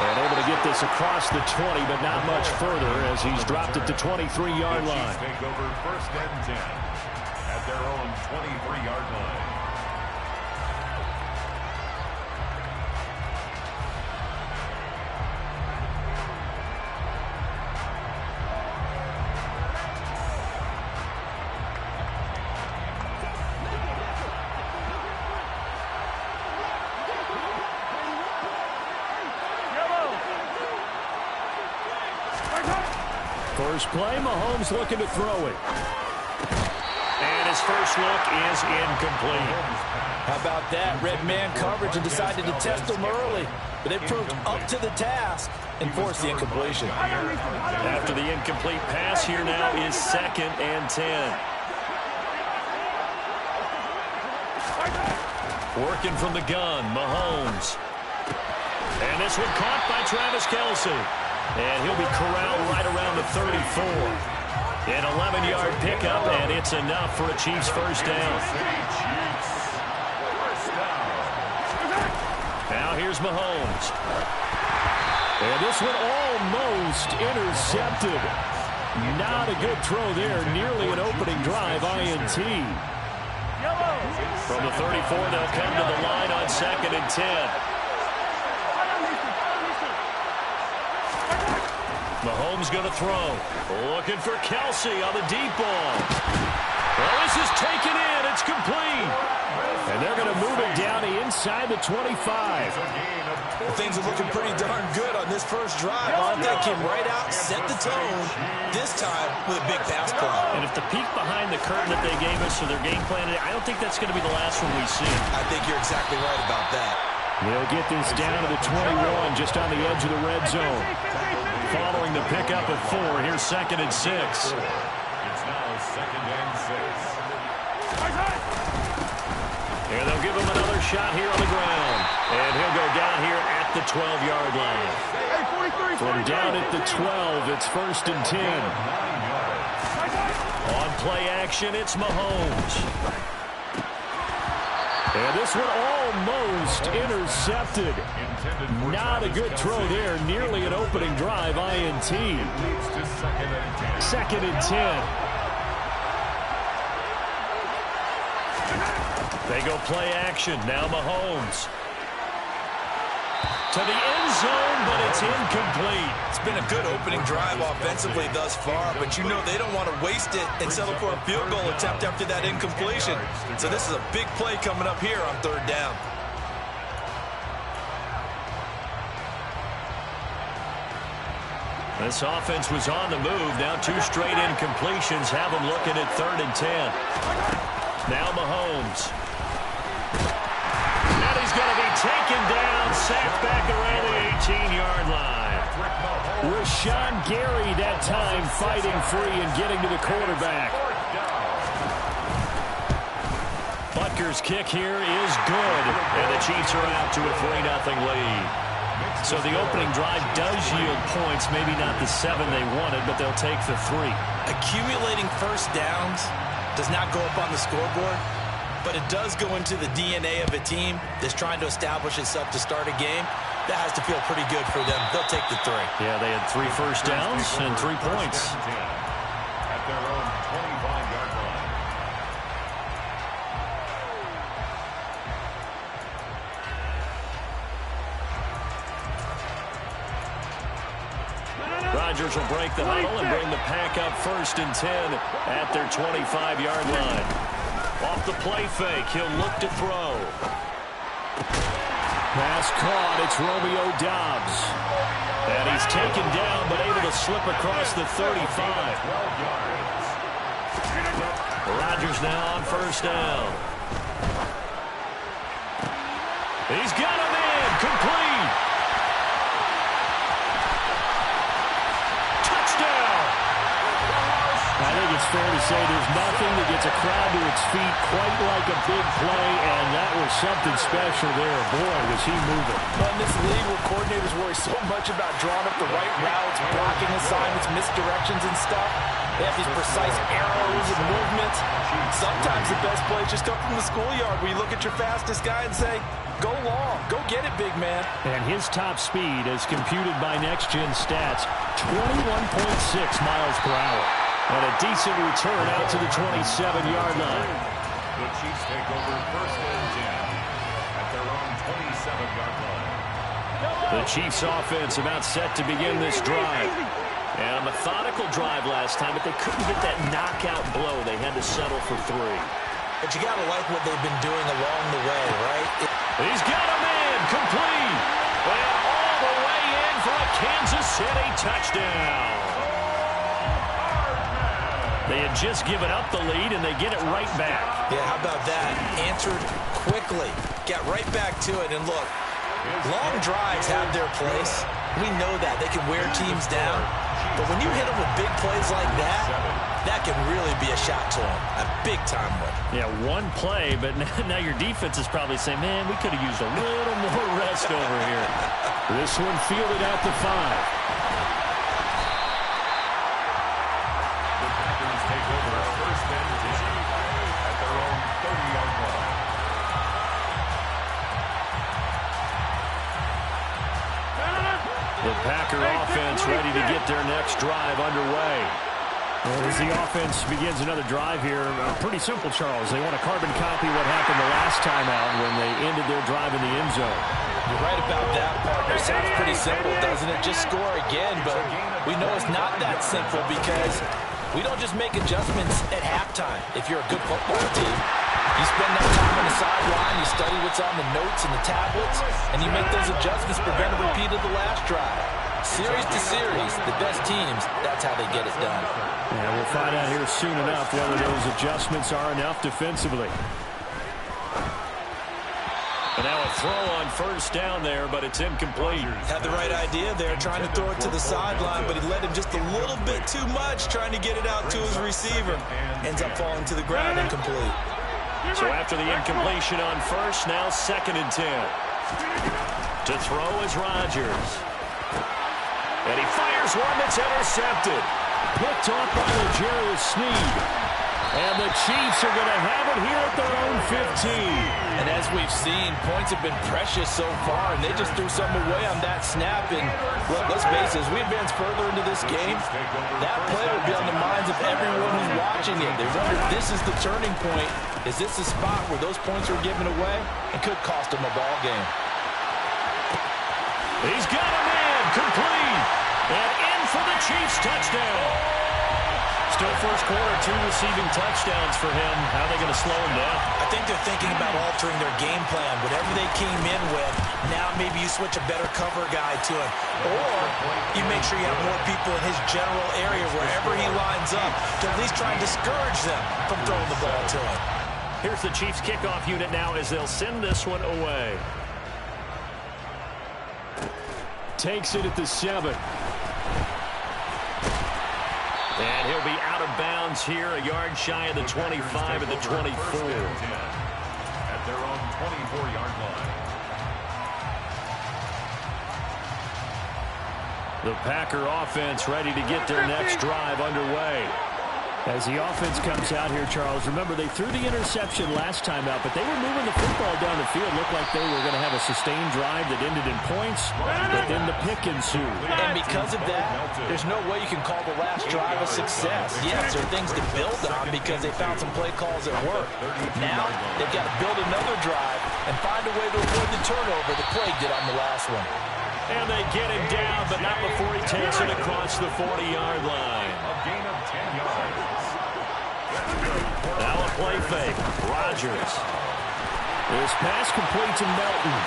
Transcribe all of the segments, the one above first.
And able to get this across the 20, but not much further as he's dropped it to 23-yard line. Take over 1st and 10 at their own 23-yard line. First play, Mahomes looking to throw it. And his first look is incomplete. How about that? Red man coverage and decided to test him early. But it proved up to the task and forced the incompletion. After the incomplete pass, here now is 2nd and 10. Working from the gun, Mahomes. And this one caught by Travis Kelce. And he'll be corralled right around the 34. An 11-yard pickup, and it's enough for a Chiefs first down. Now here's Mahomes. And this one almost intercepted. Not a good throw there. Nearly an opening drive INT. From the 34, they'll come to the line on 2nd and 10. Mahomes going to throw. Looking for Kelce on the deep ball. Well, this is taken in. It's complete. And they're going to move it down inside the 25. Things are looking pretty darn good on this first drive. They came right out, set the tone, this time with a big pass play. And if the peek behind the curtain that they gave us for their game plan, I don't think that's going to be the last one we see. I think you're exactly right about that. They'll get this down to the 21, just on the edge of the red zone. Following the pickup of 4, here's 2nd and 6. It's now 2nd and 6. And they'll give him another shot here on the ground. And he'll go down here at the 12-yard line. From down at the 12, it's 1st and 10. On play action, it's Mahomes. And this one almost intercepted. Not a good throw there. Nearly an opening drive INT. 2nd and 10. They go play action. Now Mahomes. To the end zone, but it's incomplete. It's been a good opening drive offensively thus far, but you know they don't want to waste it and settle for a field goal attempt after that incompletion. So this is a big play coming up here on 3rd down. This offense was on the move. Now 2 straight incompletions have them looking at 3rd and 10. Now Mahomes. And he's going to be taken down, sacked back around the 18-yard line. Rashawn Gary that time fighting free and getting to the quarterback. Butker's kick here is good, and the Chiefs are out to a 3-0 lead. So the opening drive does yield points, maybe not the 7 they wanted, but they'll take the 3. Accumulating first downs does not go up on the scoreboard, but it does go into the DNA of a team that's trying to establish itself to start a game. That has to feel pretty good for them. They'll take the 3. Yeah, they had 3 first downs and 3 points. At their own 25-yard line. Rodgers will break the huddle and bring the pack up 1st and 10 at their 25-yard line. Off the play fake, he'll look to throw. Pass caught, it's Romeo Doubs. And he's taken down, but able to slip across the 35. Rodgers now on 1st down. He's got him in, complete. Touchdown. I think it's fair to say there's nothing that gets a crowd to its feet quite like a big play, and that was something special there. Boy, was he moving. Well, in this league where coordinators worry so much about drawing up the right routes, blocking assignments, misdirections and stuff, they have these precise arrows and movements. Sometimes the best plays just come from the schoolyard where you look at your fastest guy and say, go long, go get it, big man. And his top speed, as computed by Next Gen Stats, 21.6 miles per hour. And a decent return out to the 27-yard line. The Chiefs take over 1st and 10 at their own 27-yard line. The Chiefs offense about set to begin this drive. And a methodical drive last time, but they couldn't get that knockout blow. They had to settle for 3. But you got to like what they've been doing along the way, right? He's got a man complete. And all the way in for a Kansas City touchdown. They had just given up the lead, and they get it right back. Yeah, how about that? Answered quickly. Got right back to it. And look, long drives have their place. We know that. They can wear teams down. But when you hit them with big plays like that, that can really be a shot to them. A big-time one. Yeah, one play, but now your defense is probably saying, man, we could have used a little more rest over here. This one fielded at the 5. The Packers take over 1st and 10 at their own 30-yard line. The Packer offense ready to get their next drive underway. As the offense begins another drive here, pretty simple, Charles. They want to carbon copy what happened the last time out when they ended their drive in the end zone. You're right about that, partner. Sounds pretty simple, doesn't it? Just score again, but we know it's not that simple because we don't just make adjustments at halftime. If you're a good football team, you spend that time on the sideline, you study what's on the notes and the tablets, and you make those adjustments, prevent a repeat of the last drive. Series to series, the best teams, that's how they get it done. Yeah, we'll find out here soon enough whether those adjustments are enough defensively. And now a throw on 1st down there, but it's incomplete. Had the right idea there, trying to throw it to the sideline, but he led him just a little bit too much, trying to get it out to his receiver. Ends up falling to the ground, incomplete. So after the incompletion on 1st, now 2nd and 10. To throw is Rodgers. And he fires one that's intercepted. Picked off by L'Jarius Sneed. And the Chiefs are going to have it here at their own 15. And as we've seen, points have been precious so far, and they just threw some away on that snap. And look, let's face it, as we advance further into this game, that play will be on the minds of everyone who's watching it. They wonder if this is the turning point. Is this the spot where those points are given away? It could cost them a ball game. He's got a man complete. And in for the Chiefs touchdown. Still first quarter, 2 receiving touchdowns for him. How are they going to slow him down? I think they're thinking about altering their game plan. Whatever they came in with, now maybe you switch a better cover guy to him. Or you make sure you have more people in his general area wherever he lines up to at least try and discourage them from throwing the ball to him. Here's the Chiefs kickoff unit now as they'll send this one away. Takes it at the 7. And he'll be out of bounds here, a yard shy of the 25 at the 24. At their own 24-yard line. The Packer offense ready to get their next drive underway. As the offense comes out here, Charles, remember they threw the interception last time out, but they were moving the football down the field. Looked like they were going to have a sustained drive that ended in points, but then the pick ensued. And because of that, there's no way you can call the last drive a success. Yes, there are things to build on because they found some play calls that work. Now, they've got to build another drive and find a way to avoid the turnover the play did on the last one. And they get him down, but not before he takes it across the 40-yard line. A gain of 10 yards. Now a play fake. Rodgers. This pass complete to Melton.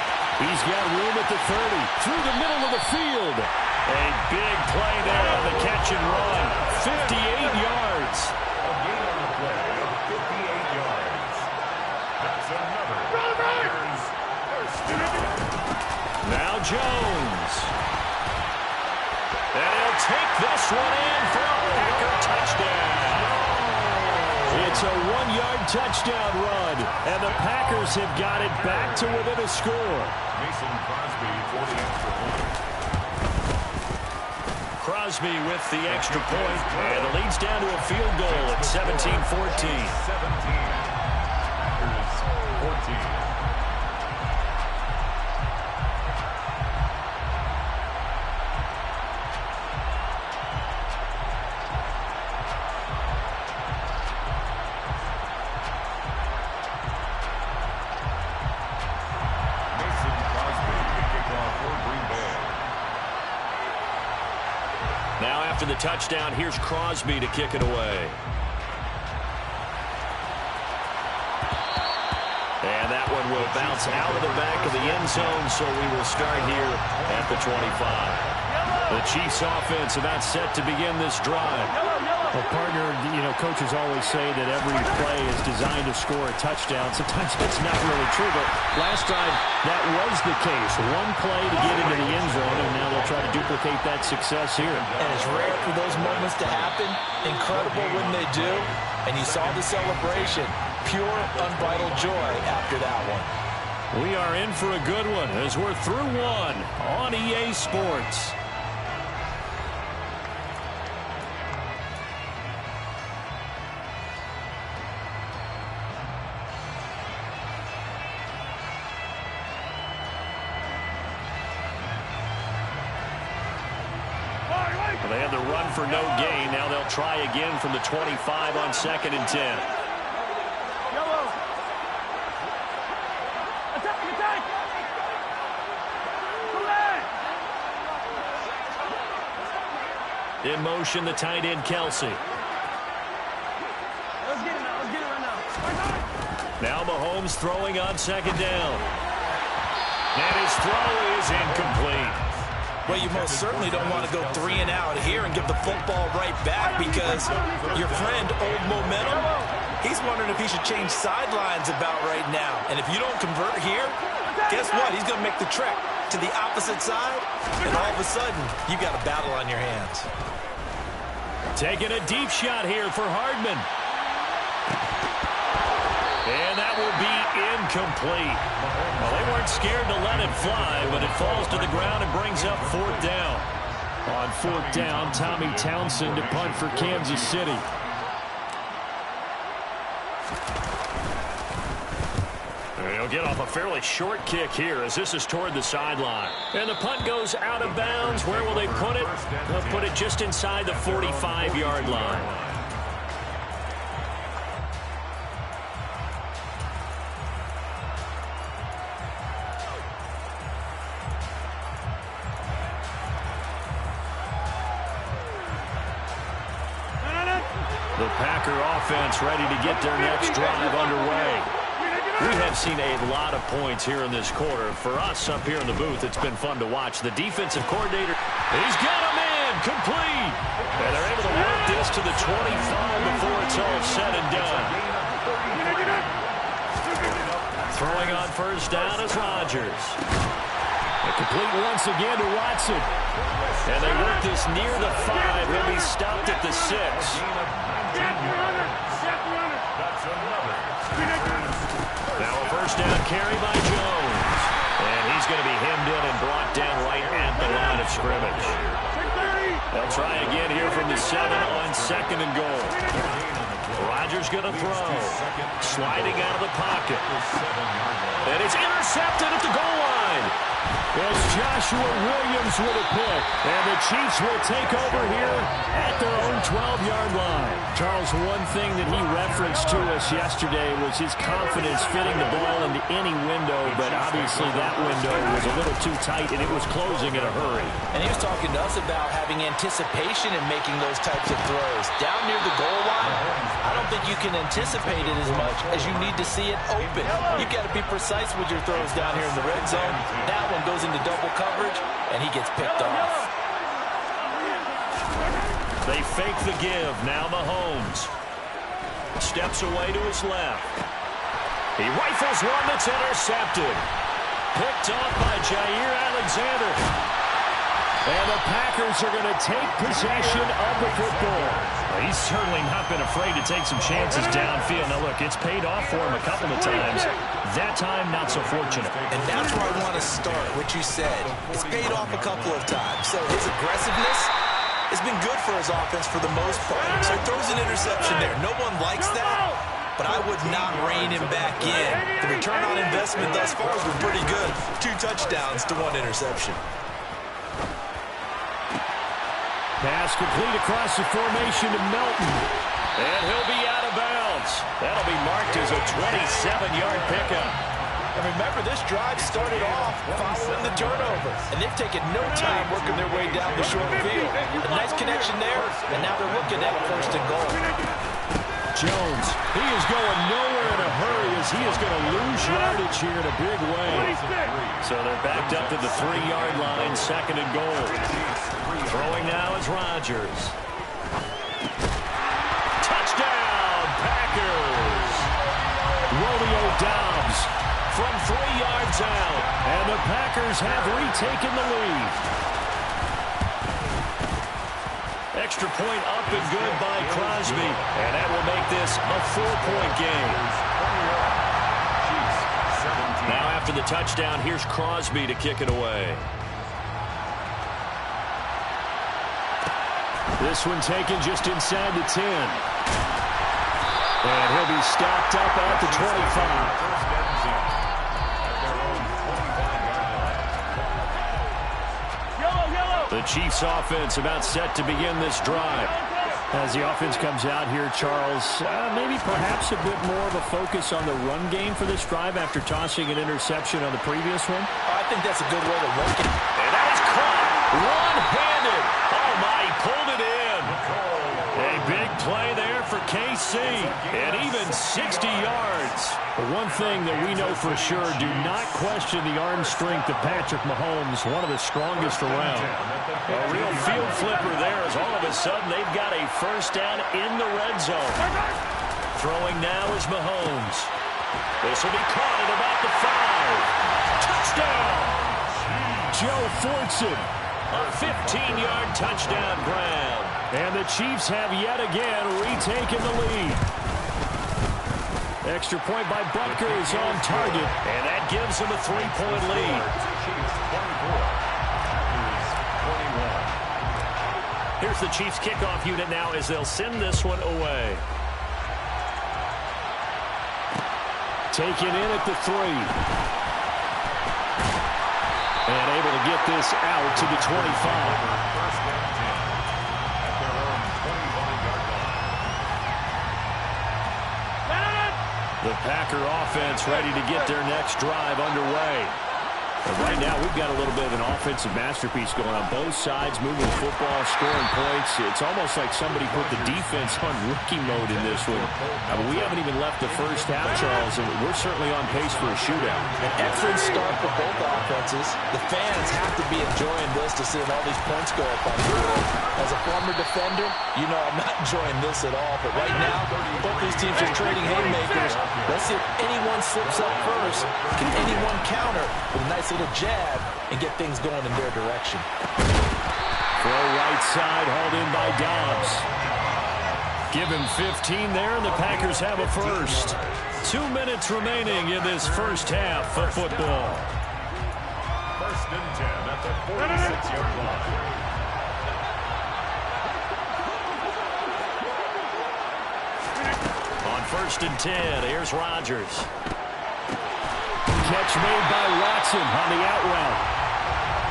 He's got room at the 30. Through the middle of the field. A big play there on the catch and run. 58 yards. A gain on the play of 58 yards. That's another Packers first down. Now Jones. And he'll take this one in for a Packer touchdown. It's a 1-yard touchdown run, and the Packers have got it back to within a score. Mason Crosby for the extra point. Crosby with the extra point, and it leads down to a field goal at 17-14. 17. Packers 14. Now after the touchdown, here's Crosby to kick it away. And that one will bounce out of the back of the end zone, so we will start here at the 25. The Chiefs offense about set to begin this drive. Well, partner, coaches always say that every play is designed to score a touchdown. Sometimes that's not really true, but last time that was the case. One play to get into the end zone, and now they'll try to duplicate that success here. And it's rare for those moments to happen. Incredible when they do. And you saw the celebration. Pure, unbridled joy after that one. We are in for a good one as we're through one on EA Sports. They had the run for no gain. Now they'll try again from the 25 on 2nd and 10. In motion, the tight end, Kelsey. Let's get it right now. Now Mahomes throwing on 2nd down. And his throw is incomplete. Well, you most certainly don't want to go 3 and out here and give the football right back, because your friend, Old Momentum, he's wondering if he should change sidelines about right now. And if you don't convert here, guess what? He's going to make the trek to the opposite side, and all of a sudden, you've got a battle on your hands. Taking a deep shot here for Hardman. And that will be incomplete. Well, they weren't scared to let it fly, but it falls to the ground and brings up 4th down. On 4th down, Tommy Townsend to punt for Kansas City. He'll get off a fairly short kick here as this is toward the sideline. And the punt goes out of bounds. Where will they put it? They'll put it just inside the 45-yard line. The Packer offense ready to get their next drive underway. We have seen a lot of points here in this quarter. For us up here in the booth, it's been fun to watch. The defensive coordinator, he's got a man complete. And they're able to work this to the 25 before it's all said and done. Throwing on 1st down is Rodgers. Complete once again to Watson. And they work this near the 5. He'll be stopped at the 6. Now a 1st down carry by Jones. And he's going to be hemmed in and brought down right at the line of scrimmage. They'll try again here from the 7 on 2nd and goal. Rodgers going to throw. Sliding out of the pocket. And it's intercepted at the goal line. It's Joshua Williams with a pick. And the Chiefs will take over here at their own 12-yard line. Charles, one thing that he referenced to us yesterday was his confidence fitting the ball into any window, but obviously that window was a little too tight, and it was closing in a hurry. And he was talking to us about having anticipation in making those types of throws. Down near the goal line, I don't think you can anticipate it as much as you need to see it open. You've got to be precise with your throws down here in the red zone. That one goes into double coverage, and he gets picked off. They fake the give. Now Mahomes steps away to his left. He rifles one that's intercepted. Picked off by Jair Alexander. And the Packers are going to take possession of the football. He's certainly not been afraid to take some chances downfield. Now, look, it's paid off for him a couple of times. That time, not so fortunate. And that's where I want to start, what you said. It's paid off a couple of times. So his aggressiveness has been good for his offense for the most part. So he throws an interception there. No one likes that, but I would not rein him back in. The return on investment thus far has been pretty good. 2 touchdowns to 1 interception. Pass complete across the formation to Melton. And he'll be out of bounds. That'll be marked as a 27-yard pickup. And remember, this drive started off following the turnover. And they've taken no time working their way down the short field. A nice connection there, and now they're looking at 1st and goal. Jones, he is going nowhere in a hurry as he is going to lose yardage here in a big way. So they're backed up to the 3-yard line, 2nd and goal. Throwing now is Rodgers. Touchdown, Packers! Romeo Doubs From 3 yards out. and the Packers have retaken the lead. Extra point up and good by Crosby. And that will make this a 4-point game. Now after the touchdown, here's Crosby to kick it away. This one taken just inside the 10. And he'll be stopped up at the 25. The Chiefs offense about set to begin this drive. As the offense comes out here, Charles, maybe perhaps a bit more of a focus on the run game for this drive after tossing an interception on the previous one. I think that's a good way to work it. And that is caught one-handed. Oh, my, he pulled it in. A big play there for KC. And even 60 yards. But one thing that we know for sure, do not question the arm strength of Patrick Mahomes, one of the strongest around. A real field flipper there as all of a sudden they've got a 1st down in the red zone. Throwing now is Mahomes. This will be caught at about the 5. Touchdown! Joe Fortson. A 15-yard touchdown grab. And the Chiefs have yet again retaken the lead. Extra point by Butker is on target. And that gives them a 3-point lead. Here's the Chiefs kickoff unit now as they'll send this one away. Taken in at the 3. And able to get this out to the 25. The Packer offense ready to get their next drive underway. And right now, we've got a little bit of an offensive masterpiece going on both sides, moving the football, scoring points. It's almost like somebody put the defense on rookie mode in this one. We haven't even left the first half, Charles, and we're certainly on pace for a shootout. An excellent start for both offenses. The fans have to be enjoying this to see all these points go up on the board. As a former defender, you know I'm not enjoying this at all. But right now, both these teams are trading haymakers. Let's see if anyone slips up first. Can anyone counter with a nice little jab and get things going in their direction? Throw right side, hauled in by Dobbs. Give him 15 there, and the Packers have a first. 2 minutes remaining in this first half of football. 1st and 10 at the 46-yard line. On 1st and 10, here's Rodgers. Catch made by Watson on the out route.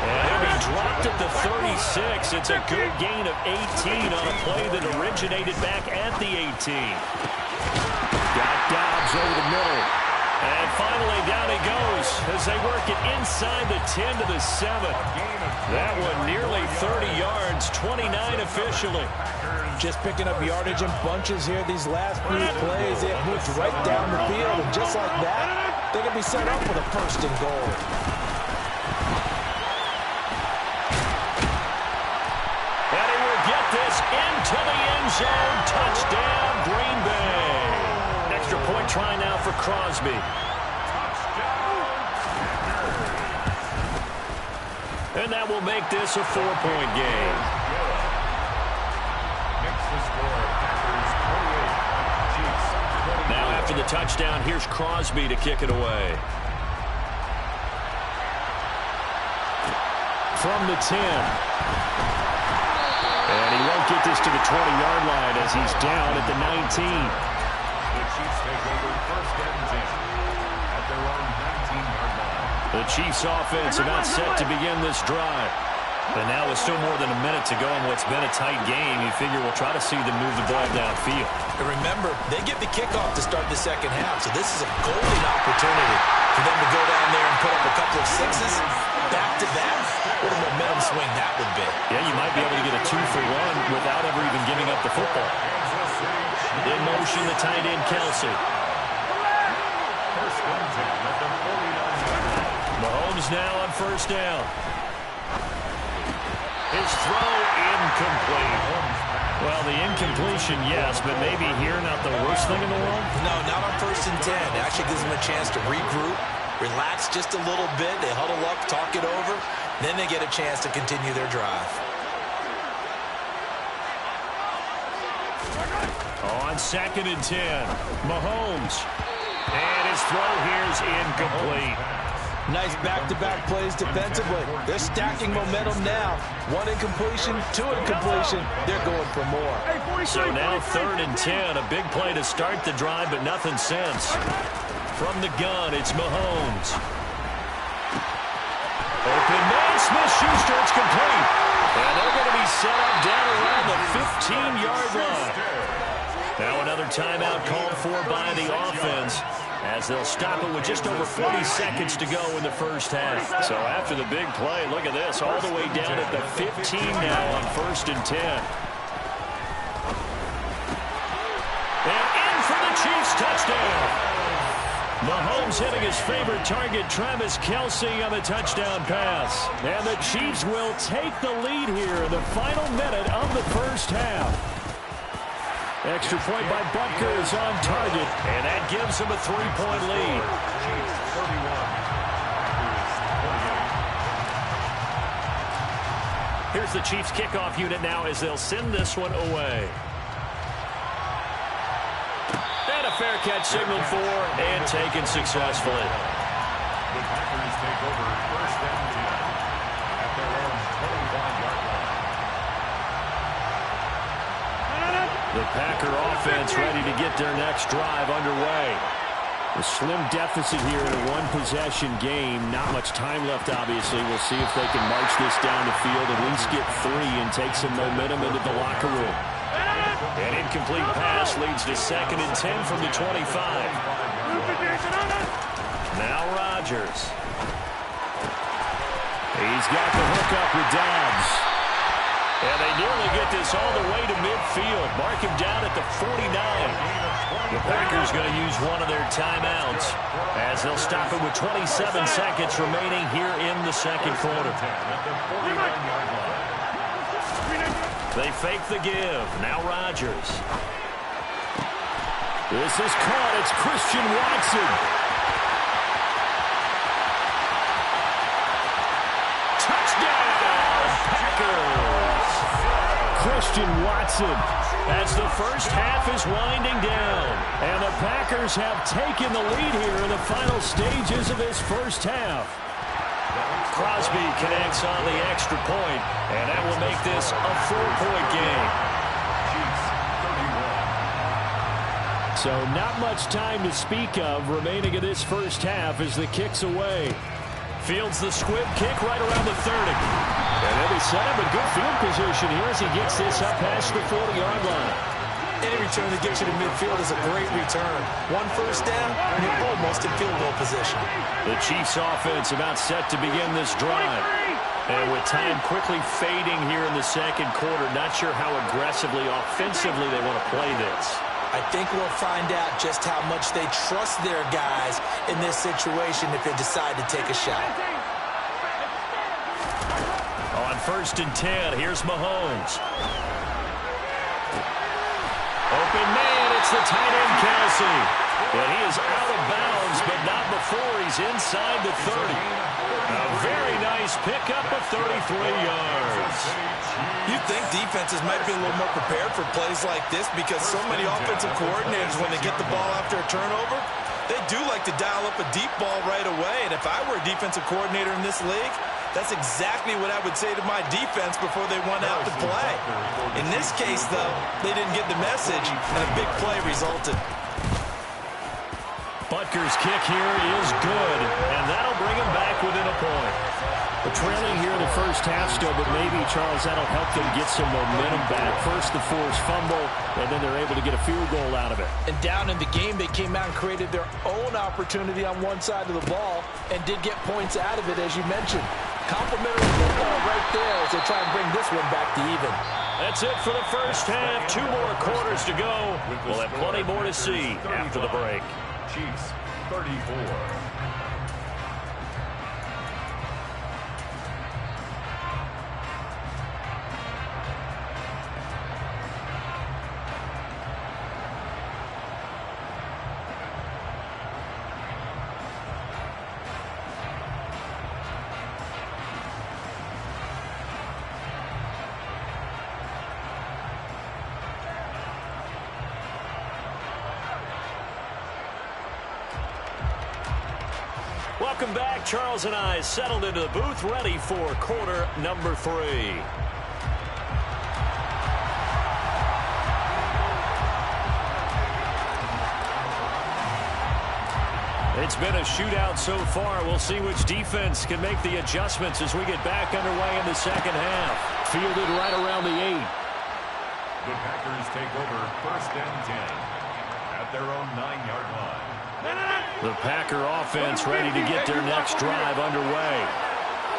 And he'll be dropped at the 36. It's a good gain of 18 on a play that originated back at the 18. Got Dobbs over the middle. And finally, down he goes as they work it inside the 10 to the 7. That one nearly 30 yards, 29 officially. Just picking up yardage in bunches here these last few plays. They have moved right down the field, and just like that, they're going to be set up with a 1st and goal. And he will get this into the end zone. Touchdown, Green Bay. Extra point try now for Crosby. And that will make this a 4-point game. Makes the score Packers 28, Chiefs 24. Now after the touchdown, here's Crosby to kick it away. From the 10. And he won't get this to the 20-yard line as he's down at the 19. The Chiefs take over first and 10 at their own 19-yard line. The Chiefs offense about set to begin this drive. And now with still more than a minute to go in what's been a tight game, you figure we'll try to see them move the ball downfield. And remember, they get the kickoff to start the second half, so this is a golden opportunity for them to go down there and put up a couple of sixes back-to-back. What a momentum swing that would be. Yeah, you might be able to get a 2-for-1 without ever even giving up the football. In motion, the tight end, Kelsey. First and 10 at the 49-yard line. Mahomes now on first down. His throw incomplete. Well, the incompletion, yes, but maybe here not the worst thing in the world? No, not on first and 10. It actually gives them a chance to regroup, relax just a little bit. They huddle up, talk it over. Then they get a chance to continue their drive. On second and 10, Mahomes. And his throw here is incomplete. Nice back-to-back plays defensively. They're stacking momentum now. One incompletion, two incompletion. They're going for more. So now third and 10, a big play to start the drive, but nothing since. From the gun, it's Mahomes. Open man, Smith-Schuster, it's complete. And they're going to be set up down around the 15-yard line. Now another timeout called for by the offense, as they'll stop it with just over 40 seconds to go in the first half. So after the big play, look at this, all the way down at the 15 now on first and 10. And in for the Chiefs touchdown. Mahomes hitting his favorite target, Travis Kelce, on the touchdown pass. And the Chiefs will take the lead here in the final minute of the first half. Extra point by Butker is on target, and that gives him a 3-point lead. Chiefs 31, Packers 48. Here's the Chiefs kickoff unit now as they'll send this one away. And a fair catch signaled for and taken successfully. The Packers take over first and 10 at their own 21-yard line. The Packer offense ready to get their next drive underway. A slim deficit here in a one-possession game. Not much time left, obviously. We'll see if they can march this down the field, at least get 3 and take some momentum into the locker room. An incomplete pass leads to second and 10 from the 25. Now Rodgers. He's got the hook up with Dobbs. And they nearly get this all the way to midfield. Mark him down at the 49. The Packers going to use one of their timeouts as they'll stop it with 27 seconds remaining here in the second quarter. They fake the give. Now Rodgers. This is caught. It's Christian Watson. Touchdown, Packers. Christian Watson as the first half is winding down. And the Packers have taken the lead here in the final stages of this first half. Crosby connects on the extra point, and that will make this a 4-point game. So not much time to speak of remaining in this first half as the kick's away. Fields the squib kick right around the 30. And they'll be set up in good field position here as he gets this up past the 40-yard line. Any return that gets you to midfield is a great return. One first down, and you're almost in field goal position. The Chiefs offense about set to begin this drive. And with time quickly fading here in the second quarter, not sure how aggressively, offensively they want to play this. I think we'll find out just how much they trust their guys in this situation if they decide to take a shot. On first and 10, here's Mahomes. Open man, it's the tight end, Kelsey. And he is out of bounds, but not before he's inside the 30. A very nice pickup of 33 yards. You think defenses might be a little more prepared for plays like this because so many offensive coordinators, when they get the ball after a turnover, they do like to dial up a deep ball right away. And if I were a defensive coordinator in this league, that's exactly what I would say to my defense before they went out to play. In this case, though, they didn't get the message, and a big play resulted. Butker's kick here is good, and that'll bring him back within a point. We're trailing here in the first half still, but maybe, Charles, that'll help them get some momentum back. First, the forced fumble, and then they're able to get a field goal out of it. And down in the game, they came out and created their own opportunity on one side of the ball and did get points out of it, as you mentioned. Complimentary football right there as they try and bring this one back to even. That's it for the first half. 2 more quarters to go. We'll have plenty more to see after the break. Chiefs 34. Welcome back. Charles and I settled into the booth, ready for quarter number 3. It's been a shootout so far. We'll see which defense can make the adjustments as we get back underway in the second half. Fielded right around the 8. The Packers take over 1st and 10 at their own 9-yard line. The Packer offense ready to get their next drive underway.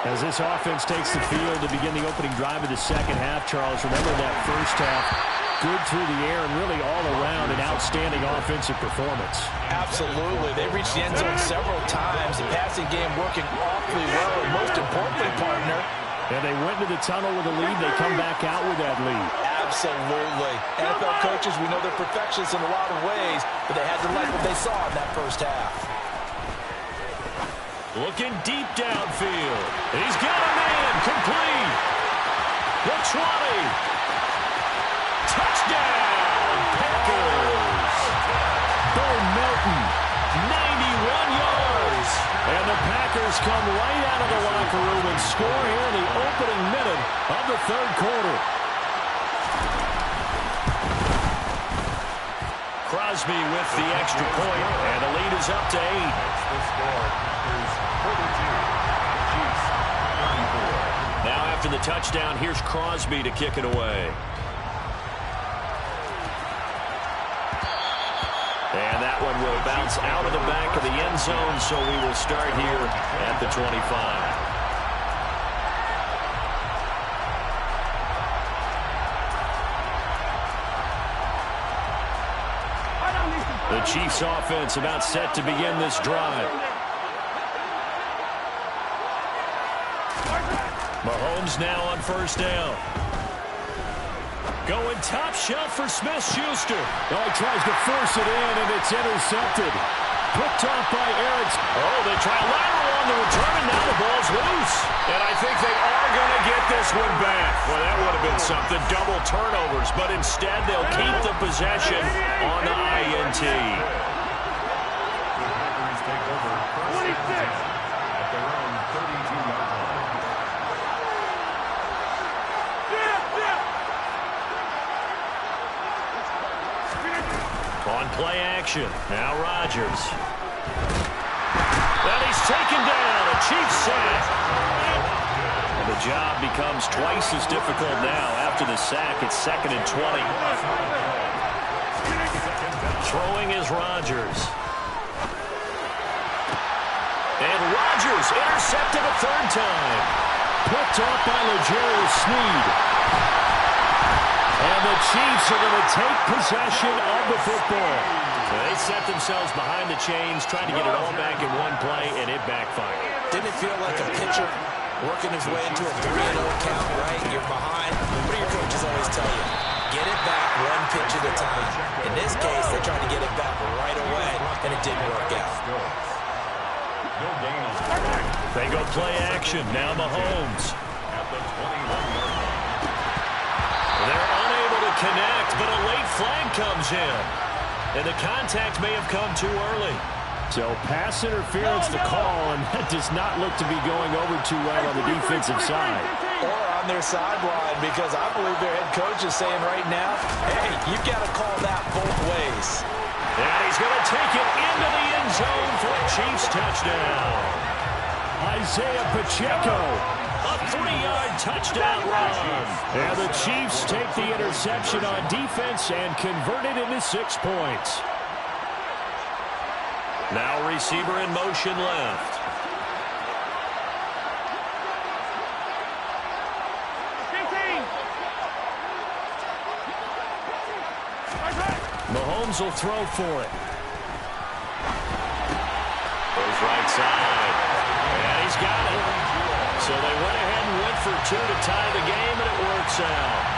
As this offense takes the field to begin the opening drive of the second half, Charles, remember that first half, good through the air and really all around an outstanding offensive performance. Absolutely. They reached the end zone several times. The passing game working awfully well, and most importantly, partner, and they went to the tunnel with a lead. They come back out with that lead. Absolutely. NFL coaches, we know they're perfectionists in a lot of ways, but they had to like what they saw in that first half. Looking deep downfield. He's got a man. Complete. The 20. Touchdown, Packers. Bo Melton, 91 yards. And the Packers come right out of the locker room and score here in the opening minute of the third quarter. Crosby with the extra point, and the lead is up to 8. That's the score. Packers 42. Chiefs 34. Now after the touchdown, here's Crosby to kick it away. And that one will bounce out of the back of the end zone, so we will start here at the 25. The Chiefs offense about set to begin this drive. Mahomes now on first down. Going top shelf for Smith-Schuster. Oh, he tries to force it in, and it's intercepted. Picked off by Eric. Oh, they try a lateral on the return, and now the ball's loose. And I think they are going to get this one back. Well, that would have been something, double turnovers, but instead they'll keep the possession on the INT. The Packers take over 1st and 10 at their own 32-yard line. On play action, now Rodgers. And he's taken down, a Chiefs sack. And the job becomes twice as difficult now after the sack. It's 2nd and 20. Throwing is Rodgers. And Rodgers intercepted a 3rd time. Picked off by L'Jarius Sneed. And the Chiefs are going to take possession of the football. So they set themselves behind the chains, trying to get it all back in one play, and it backfired. Didn't it feel like a pitcher working his way into a 3-0 count, right? You're behind. What do your coaches always tell you? Get it back one pitch at a time. In this case, they tried to get it back right away, and it didn't work out. They go play action. Now Mahomes. At the 21-yard line. They're unable to connect, but a late flag comes in. And the contact may have come too early. So pass interference to call, and that does not look to be going over too well on the defensive side. Or on their sideline, because I believe their head coach is saying right now, hey, you've got to call that both ways. And he's going to take it into the end zone for a Chiefs touchdown. Isaiah Pacheco. A 3-yard touchdown run. And the Chiefs take the interception on defense and convert it into 6 points. Now receiver in motion left. Mahomes will throw for it. Goes right side. And he's got it. So they went ahead and went for 2 to tie the game, and it works out.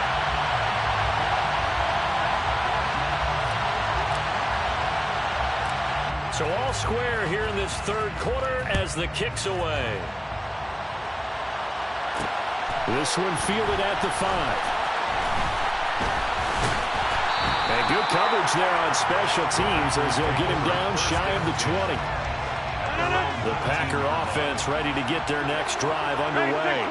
So all square here in this third quarter as the kick's away. This one fielded at the 5. And good coverage there on special teams as they'll get him down shy of the 20. The Packer offense ready to get their next drive underway.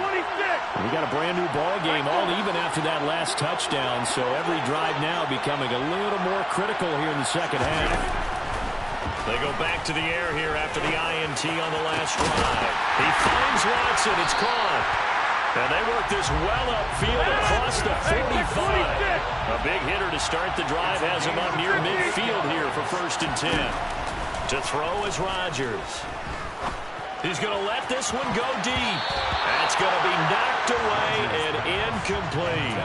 We got a brand new ball game, all even after that last touchdown, so every drive now becoming a little more critical here in the second half. They go back to the air here after the INT on the last drive. He finds Watson. It's caught. And they work this well upfield across the 45. A big hitter to start the drive has him up near midfield here for 1st and 10. To throw is Rodgers. He's going to let this one go deep. That's going to be knocked away and incomplete.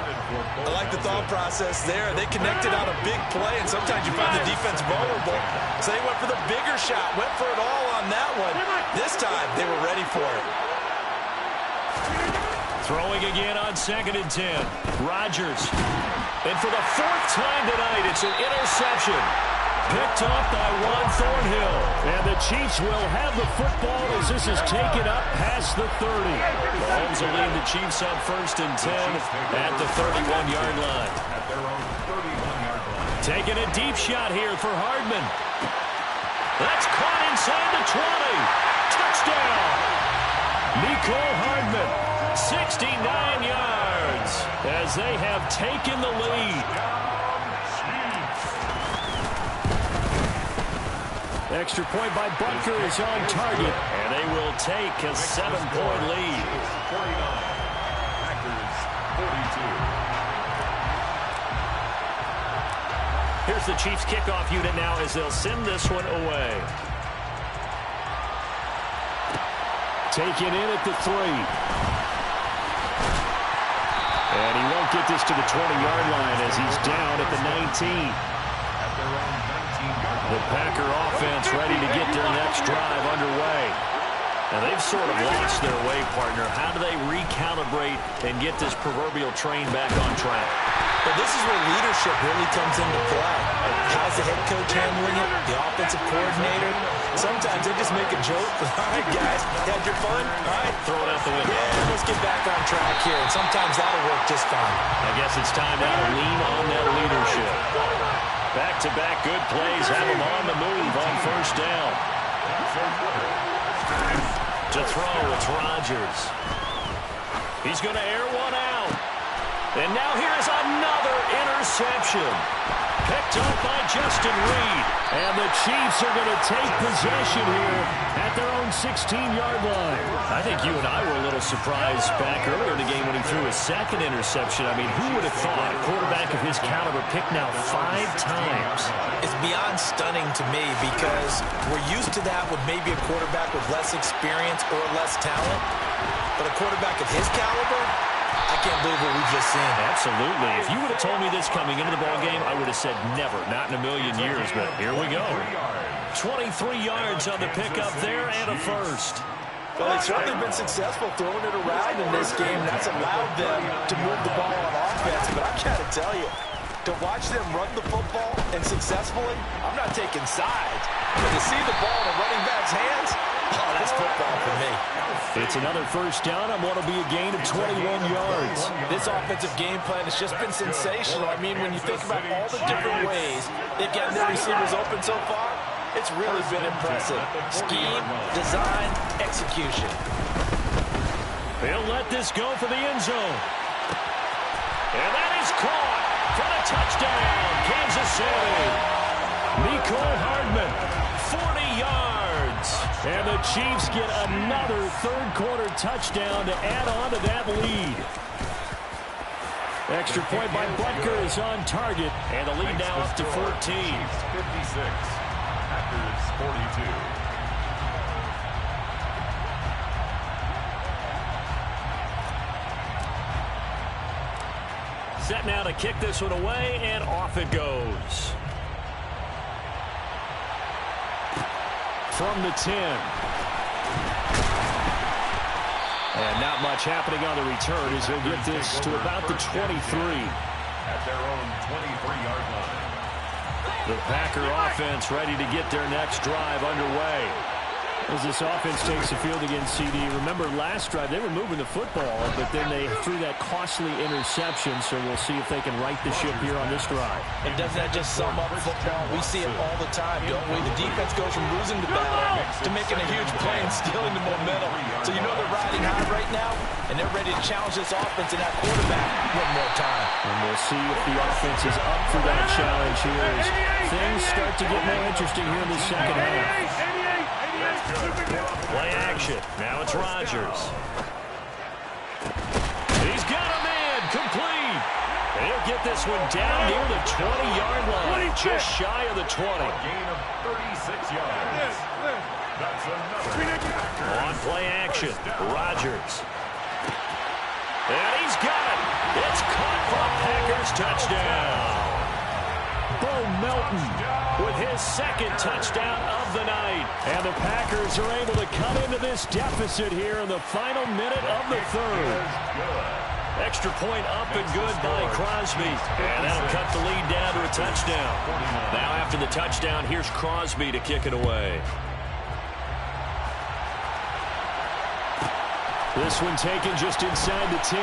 I like the thought process there. They connected on a big play, and sometimes you find the defense vulnerable. So they went for the bigger shot, went for it all on that one. This time, they were ready for it. Throwing again on 2nd and 10. Rodgers. And for the 4th time tonight, it's an interception. Picked up by Juan Thornhill. And the Chiefs will have the football as this is taken up past the 30. Mahomes will lead the Chiefs up 1st and 10 at the 31-yard line. At their own 31-yard line. Taking a deep shot here for Hardman. That's caught inside the 20. Touchdown. Nicole Hardman, 69 yards as they have taken the lead. Extra point by Butker is on target. And they will take a 7-point lead. 49. Packers 42. Here's the Chiefs kickoff unit now as they'll send this one away. Taken in at the 3. And he won't get this to the 20-yard line as he's down at the 19. At their own 19-yard line. The Packer offense ready to get their next drive underway. Now they've sort of lost their way, partner. How do they recalibrate and get this proverbial train back on track? But this is where leadership really comes into play. How's the head coach handling it? The offensive coordinator? Sometimes they just make a joke. All right, guys, had your fun? All right, Throw it out the window. yeah, let's get back on track here. And sometimes that'll work just fine. I guess it's time now to lean on that leadership. Back-to-back good plays have them on the move on 1st down. To throw, it's Rodgers. He's going to air one out. And now here's another interception. Picked up by Justin Reed. And the Chiefs are going to take possession here at their own 16-yard line. I think you and I were a little surprised back earlier in the game when he threw his 2nd interception. I mean, who would have thought a quarterback of his caliber picked now 5 times? It's beyond stunning to me because we're used to that with maybe a quarterback with less experience or less talent. But a quarterback of his caliber, I can't believe what we've just seen. Absolutely. If you would have told me this coming into the ballgame, I would have said never, not in a million years. But here we go. 23 yards on the pickup there and a 1st. Well, they've certainly been successful throwing it around in this game. That's allowed them to move the ball on offense. But I got to tell you, to watch them run the football and successfully, I'm not taking sides. But to see the ball in a running back's hands, oh, that's football for me. It's another first down on what will be a gain of 21 yards. This offensive game plan has just been sensational. I mean, when you think about all the different ways they've gotten their receivers open so far, it's really been impressive. Scheme, design, execution. They'll let this go for the end zone. And that is caught for the touchdown, Kansas City. Mecole Hardman, 40 yards. And the Chiefs get another third-quarter touchdown to add on to that lead. Extra point by Butker is on target, and the lead now up to 14. 56, Packers 42. Set now to kick this one away, and off it goes. From the 10. And not much happening on the return as he'll get this to about the 23. At their own 23-yard line. The Packer offense ready to get their next drive underway. As this offense takes the field against CD, remember last drive they were moving the football, but then they threw that costly interception, so we'll see if they can right the ship here on this drive. And doesn't that just sum up football? We see it all the time, don't we? The defense goes from losing the battle to making a huge play and stealing the momentum. So you know they're riding high right now, and they're ready to challenge this offense and that quarterback one more time. And we'll see if the offense is up for that challenge here as things start to get more interesting here in the second half. Play action. Now it's Rodgers. He's got a man complete. And he'll get this one down near the 20-yard line. Just shy of the 20. A gain of 36 yards. That's another. On play action, Rodgers. And he's got it. It's caught for a Packers touchdown. Bo Melton with his second touchdown of the night. And the Packers are able to cut into this deficit here in the final minute of the third. Extra point up and good by Crosby. And that'll cut the lead down to a touchdown. Now after the touchdown, here's Crosby to kick it away. This one taken just inside the 10.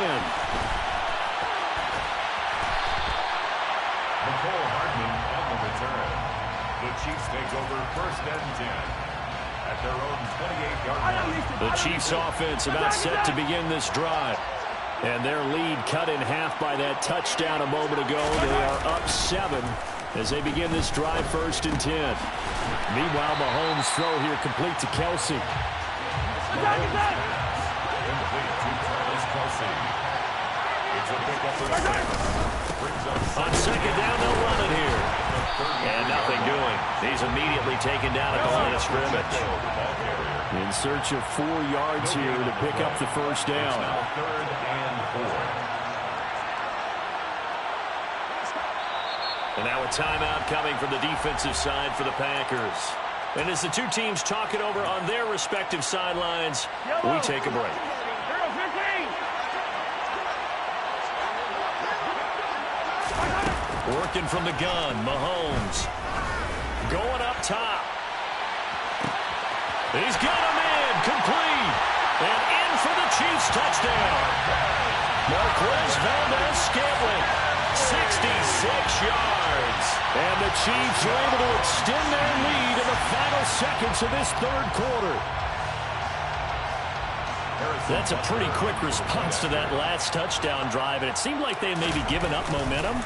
Mecole Hardman on the return. The Chiefs take over first and 10 at their own 28-yard line. The Chiefs offense about set to begin this drive. And their lead cut in half by that touchdown a moment ago. They are up 7 as they begin this drive first and 10. Meanwhile, Mahomes' throw here complete to Kelsey. On second down, they'll run it here. And nothing doing. He's immediately taken down at the line of scrimmage. In search of 4 yards here to pick up the first down. Third and 4. And now a timeout coming from the defensive side for the Packers. And as the two teams talk it over on their respective sidelines, we take a break. Working from the gun, Mahomes. Going up top. He's got a man complete. And in for the Chiefs touchdown. Marquez Valdez-Scantling, 66 yards. And the Chiefs are able to extend their lead in the final seconds of this third quarter. That's a pretty quick response to that last touchdown drive, and it seemed like they had maybe given up momentum.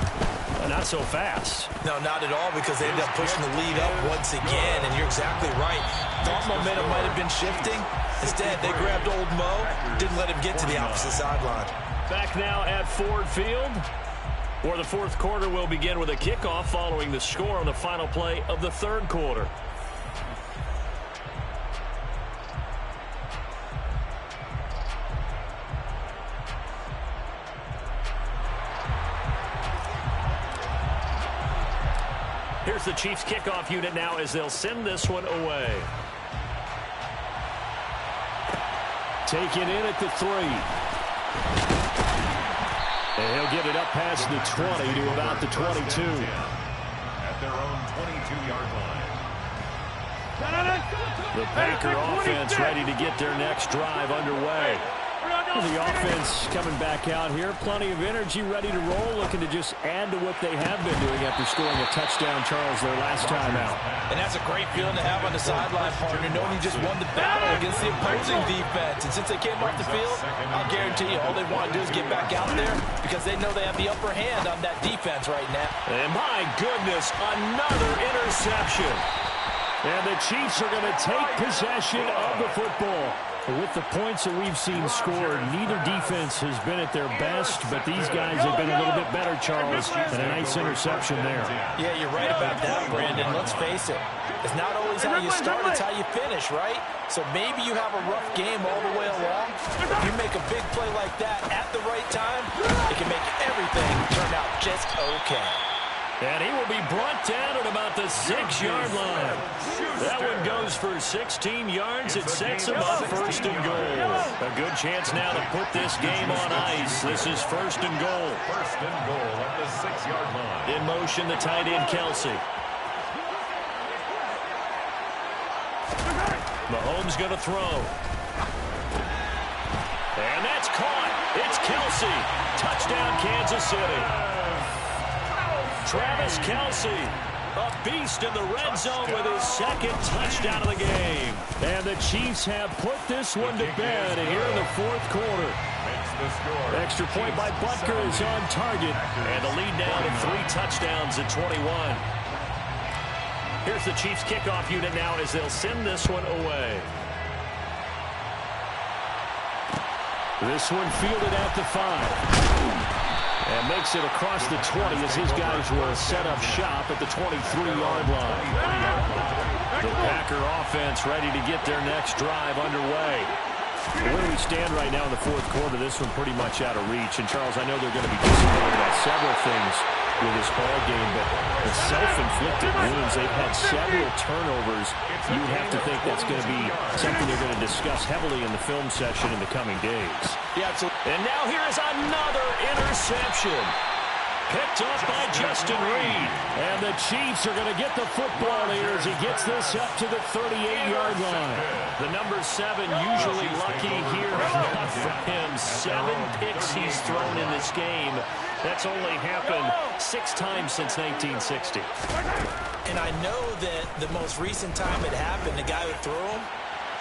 Not so fast. No, not at all, because they ended up pushing the lead up once again, and you're exactly right. Thought momentum might have been shifting. Instead, they grabbed old Mo, didn't let him get to the opposite sideline. Back now at Ford Field, where the fourth quarter will begin with a kickoff following the score on the final play of the third quarter. Here's the Chiefs kickoff unit now as they'll send this one away. Taken in at the 3. And he'll get it up past the 20 to about the 22. At their own 22-yard line. The Packer offense ready to get their next drive underway. The offense coming back out here. Plenty of energy, ready to roll, looking to just add to what they have been doing after scoring a touchdown, Charles, their last time out. And that's a great feeling to have on the sideline, partner, knowing you just won the battle against the opposing defense. And since they came off the field, I'll guarantee you all they want to do is get back out there because they know they have the upper hand on that defense right now. And my goodness, another interception. And the Chiefs are going to take possession of the football. With the points that we've seen scored, neither defense has been at their best, but these guys have been a little bit better, Charles, and a nice interception there. Yeah, you're right about that, Brandon. Let's face it. It's not always how you start, it's how you finish, right? So maybe you have a rough game all the way along. If you make a big play like that at the right time, it can make everything turn out just okay. And he will be brought down at about the 6-yard line. That one goes for 16 yards. It sets him up first and goal. A good chance now to put this game on ice. This is first and goal. First and goal at the 6-yard line. In motion, the tight end, Kelsey. Mahomes going to throw. And that's caught. It's Kelsey. Touchdown, Kansas City. Travis Kelsey, a beast in the red zone with his second touchdown of the game. And the Chiefs have put this one to bed here in the fourth quarter. Extra point by Butker is on target. And the lead now to 3 touchdowns at 21. Here's the Chiefs kickoff unit now as they'll send this one away. This one fielded at the 5. And makes it across the 20 as his guys will set up shop at the 23-yard line. The Packer offense ready to get their next drive underway. Where do we stand right now in the fourth quarter? This one pretty much out of reach. And, Charles, I know they're going to be disappointed about several things with this ball game, but the self-inflicted wounds, they've had several turnovers. You would have to think that's going to be something they're going to discuss heavily in the film session in the coming days. Yeah, absolutely. And now here is another interception. Picked up by Justin Reed. And the Chiefs are going to get the football here as he gets this up to the 38-yard line. The number 7 usually lucky here. Not for him. 7 picks he's thrown in this game. That's only happened 6 times since 1960. And I know that the most recent time it happened, the guy who threw him,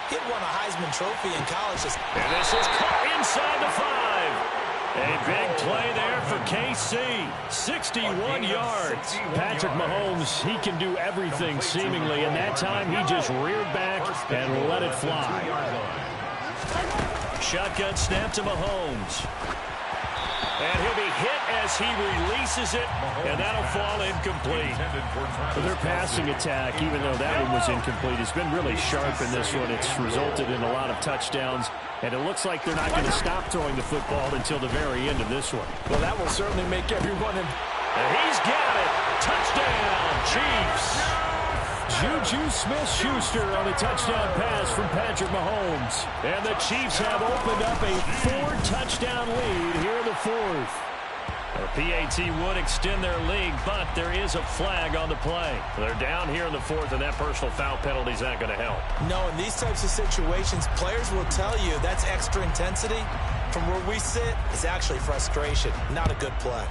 he won a Heisman Trophy in college. And this is caught inside the 5. A big play there for KC. 61 yards. Patrick Mahomes, he can do everything seemingly, and that time he just reared back and let it fly. Shotgun snap to Mahomes. And he'll be hit as he releases it, and that'll fall incomplete. Their passing attack, even though that one was incomplete, has been really sharp in this one. It's resulted in a lot of touchdowns, and it looks like they're not going to stop throwing the football until the very end of this one. Well, that will certainly make everyone... And he's got it. Touchdown, Chiefs. Juju Smith-Schuster on a touchdown pass from Patrick Mahomes. And the Chiefs have opened up a 4-touchdown lead here in the fourth. A PAT would extend their lead, but there is a flag on the play. They're down here in the fourth, and that personal foul penalty is not going to help. No, in these types of situations, players will tell you that's extra intensity. From where we sit, it's actually frustration, not a good play.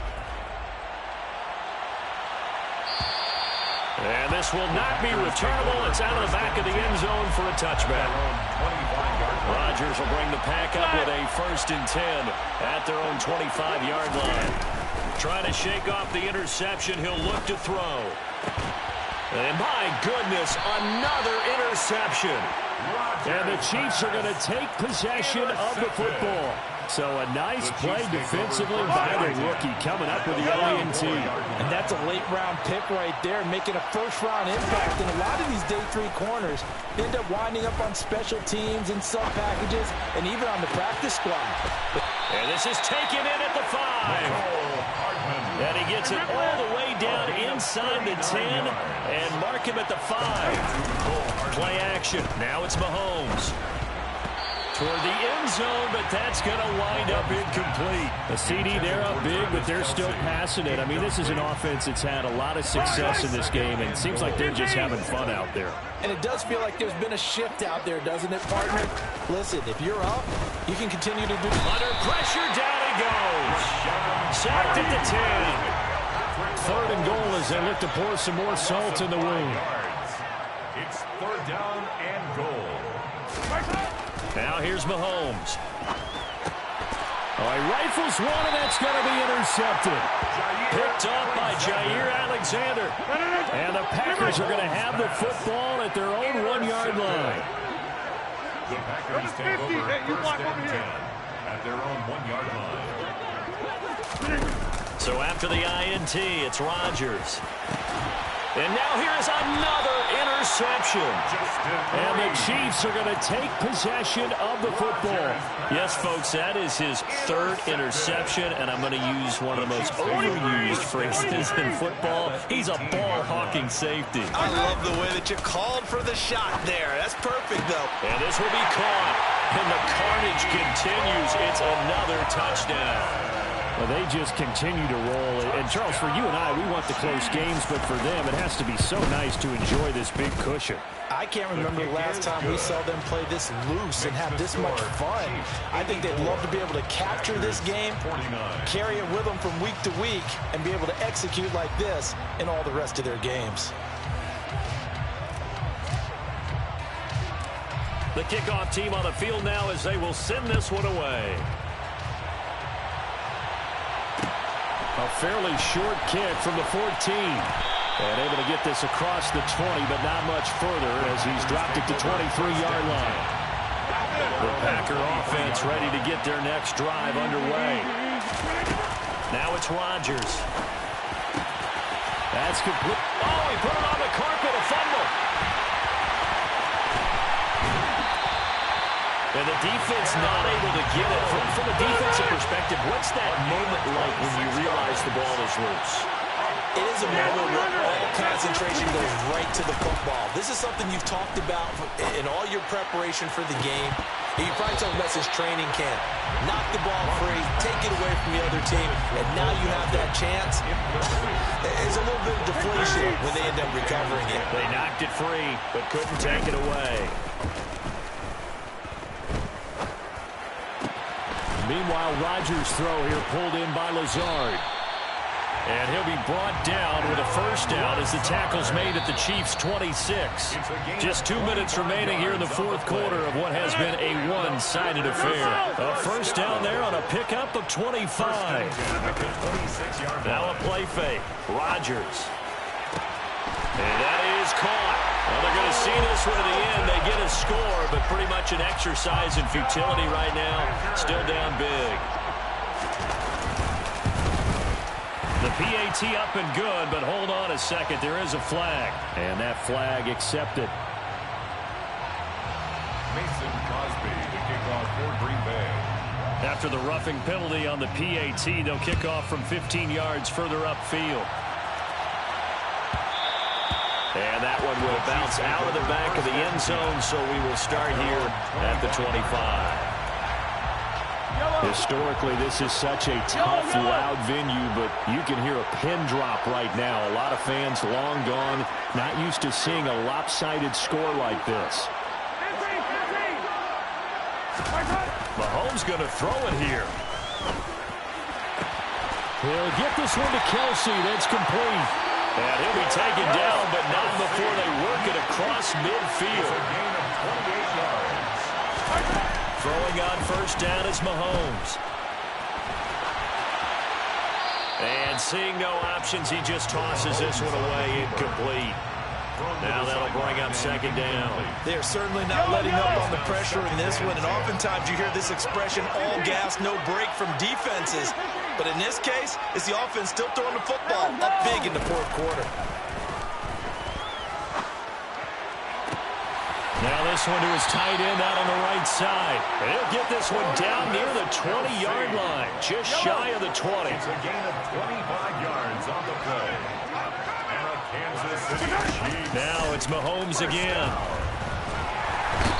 And this will not be returnable. It's out of the back of the end zone for a touchback. Rodgers will bring the Pack up with a 1st and 10 at their own 25-yard line. Trying to shake off the interception. He'll look to throw. And my goodness, another interception. And the Chiefs are going to take possession of the football. So a nice play defensively by the rookie coming up with the INT. And that's a late-round pick right there, making a first-round impact. And a lot of these day 3 corners end up winding up on special teams and sub-packages and even on the practice squad. And this is taken in at the 5. And he gets it all the way down inside the 10 and mark him at the 5. Play action. Now it's Mahomes. toward the end zone, but that's going to wind up incomplete. A CD, they're up big, but they're still passing it. I mean, this is an offense that's had a lot of success in this game, and it seems like they're just having fun out there. And it does feel like there's been a shift out there, doesn't it, partner? Listen, if you're up, you can continue to do... Under pressure, down he goes. Sacked at the 10. 3rd and goal as they look to pour some more salt in the wound. It's 3rd down and goal. Now here's Mahomes. Oh, he rifles one, and that's going to be intercepted. Picked up by Jair Alexander. And the Packers are going to have the football at their own 1-yard line. The Packers take over 1st and 10 at their own 1-yard line. So after the INT, it's Rodgers. And now here's another interception. And the Chiefs are going to take possession of the football. Yes, folks, that is his 3rd interception, and I'm going to use one of the most overused phrases in football. He's a ball-hawking safety. I love the way that you called for the shot there. That's perfect, though. And this will be caught. And the carnage continues. It's another touchdown. Well, they just continue to roll. And, Charles, for you and I, we want the close games, but for them, it has to be so nice to enjoy this big cushion. I can't remember the last time we saw them play this loose and have this much fun. I think they'd love to be able to capture this game, carry it with them from week to week, and be able to execute like this in all the rest of their games. The kickoff team on the field now as they will send this one away. A fairly short kick from the 14. And able to get this across the 20, but not much further as he's dropped it to 23-yard line. The Packer offense ready to get their next drive underway. Now it's Rodgers. That's complete. Oh, he put it on the carpet, a fumble. And the defense not able to get it. From a defensive perspective, what's that moment like when you realize the ball is loose? It is a moment where all concentration goes right to the football. This is something you've talked about in all your preparation for the game. And you probably talked about this training camp. Knock the ball free, take it away from the other team, and now you have that chance. It's a little bit of deflation when they end up recovering it. They knocked it free, but couldn't take it away. Meanwhile, Rodgers' throw here pulled in by Lazard. And he'll be brought down with a first down as the tackle's made at the Chiefs' 26. Just 2 minutes remaining here in the 4th quarter of what has been a one-sided affair. A first down there on a pickup of 25. Now a play fake. Rodgers. And that is caught. Well, they're going to see this one at the end. They get a score, but pretty much an exercise in futility right now. Still down big. The PAT up and good, but hold on a second. There is a flag. And that flag accepted. Mason Crosby to kick off for Green Bay. After the roughing penalty on the PAT, they'll kick off from 15 yards further upfield. And that one will bounce out of the back of the end zone, so we will start here at the 25. Historically, this is such a tough, loud venue, but you can hear a pin drop right now. A lot of fans long gone, not used to seeing a lopsided score like this. Mahomes going to throw it here. He'll get this one to Kelsey. That's complete. And he'll be taken down, but not before they work it across midfield. Throwing on first down is Mahomes. And seeing no options, he just tosses this one away, incomplete. Now that'll bring up second down. They're certainly not letting up on the pressure in this one, and oftentimes you hear this expression, all gas, no break from defenses. But in this case, it's the offense still throwing the football up big in the 4th quarter. Now this one to his tight end out on the right side. And he'll get this one down near the 20-yard line, just shy of the 20. It's a gain of 25 yards on the play. And a Kansas City Chiefs. Now it's Mahomes again.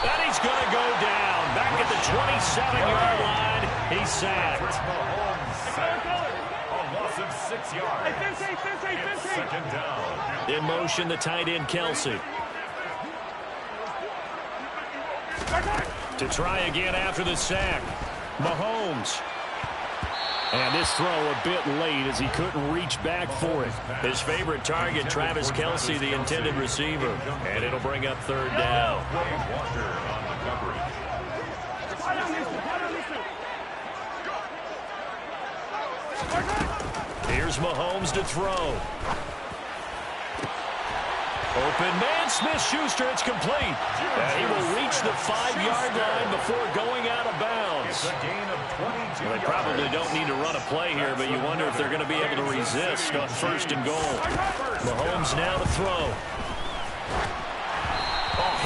And he's going to go down. Back at the 27-yard line, he's sacked. Mahomes sacked. A loss of 6 yards. It's second down. In motion, the tight end, Kelsey. To try again after the sack. Mahomes. And this throw a bit late as he couldn't reach back for it. His favorite target, Travis Kelsey, the intended receiver. And it'll bring up third down. Wade Walker on the coverage. Here's Mahomes to throw. Open man, Smith-Schuster, it's complete. And he will reach the 5-yard line before going out of bounds. It's a gain of 22 Well, they probably don't need to run a play here, but you wonder if they're going to be able to resist on first and goal. Mahomes now to throw.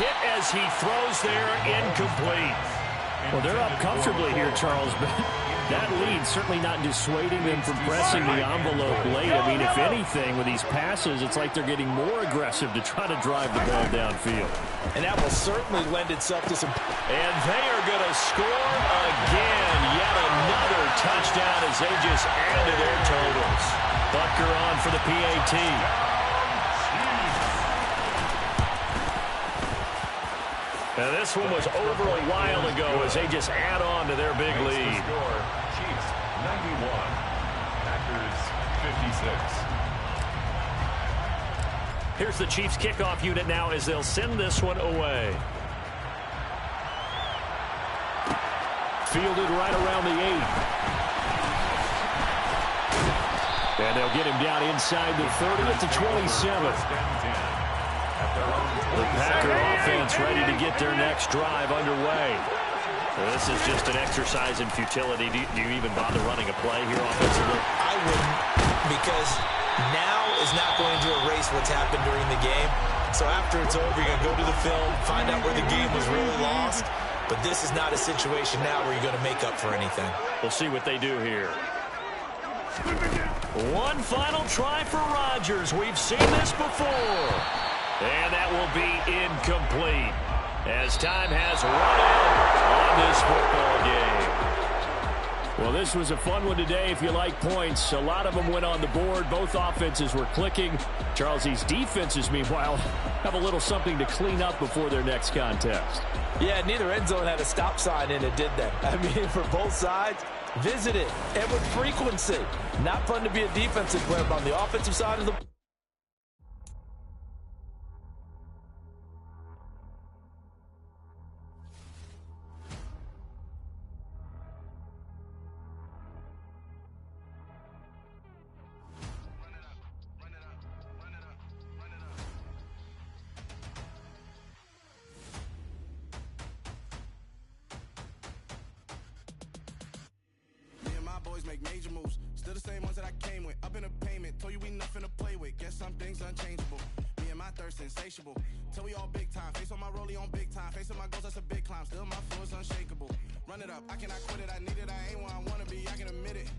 Hit as he throws there, incomplete. Well, they're up comfortably here, Charles, but that lead certainly not dissuading them from pressing the envelope late. I mean, if anything, with these passes, it's like they're getting more aggressive to try to drive the ball downfield. And that will certainly lend itself to some... And they are going to score again. Yet another touchdown as they just add to their totals. Butker on for the PAT. Now this one was over a while ago as they just add on to their big lead. Score, Chiefs 91, Packers 56. Here's the Chiefs kickoff unit now as they'll send this one away. Fielded right around the 8. And they'll get him down inside the 30 at the 27. The Packer offense ready to get their next drive underway. This is just an exercise in futility. Do you even bother running a play here offensively? I wouldn't, because now is not going to erase what's happened during the game. So after it's over, you're going to go to the film, find out where the game was really lost. But this is not a situation now where you're going to make up for anything. We'll see what they do here. One final try for Rodgers. We've seen this before. And that will be incomplete as time has run out on this football game. Well, this was a fun one today if you like points. A lot of them went on the board. Both offenses were clicking. Charles, these defenses, meanwhile, have a little something to clean up before their next contest. Yeah, neither end zone had a stop sign in it, did they? I mean, for both sides, visit it, and with frequency. Not fun to be a defensive player, but on the offensive side of the... Make major moves, still the same ones that I came with. Up in a payment, told you we nothing to play with. Guess some things unchangeable. Me and my thirst insatiable. Till we all big time. Face on my rollie on big time. Face on my goals, that's a big climb. Still my flow is unshakable. Run it up, I cannot quit it. I need it, I ain't where I wanna be. I can admit it.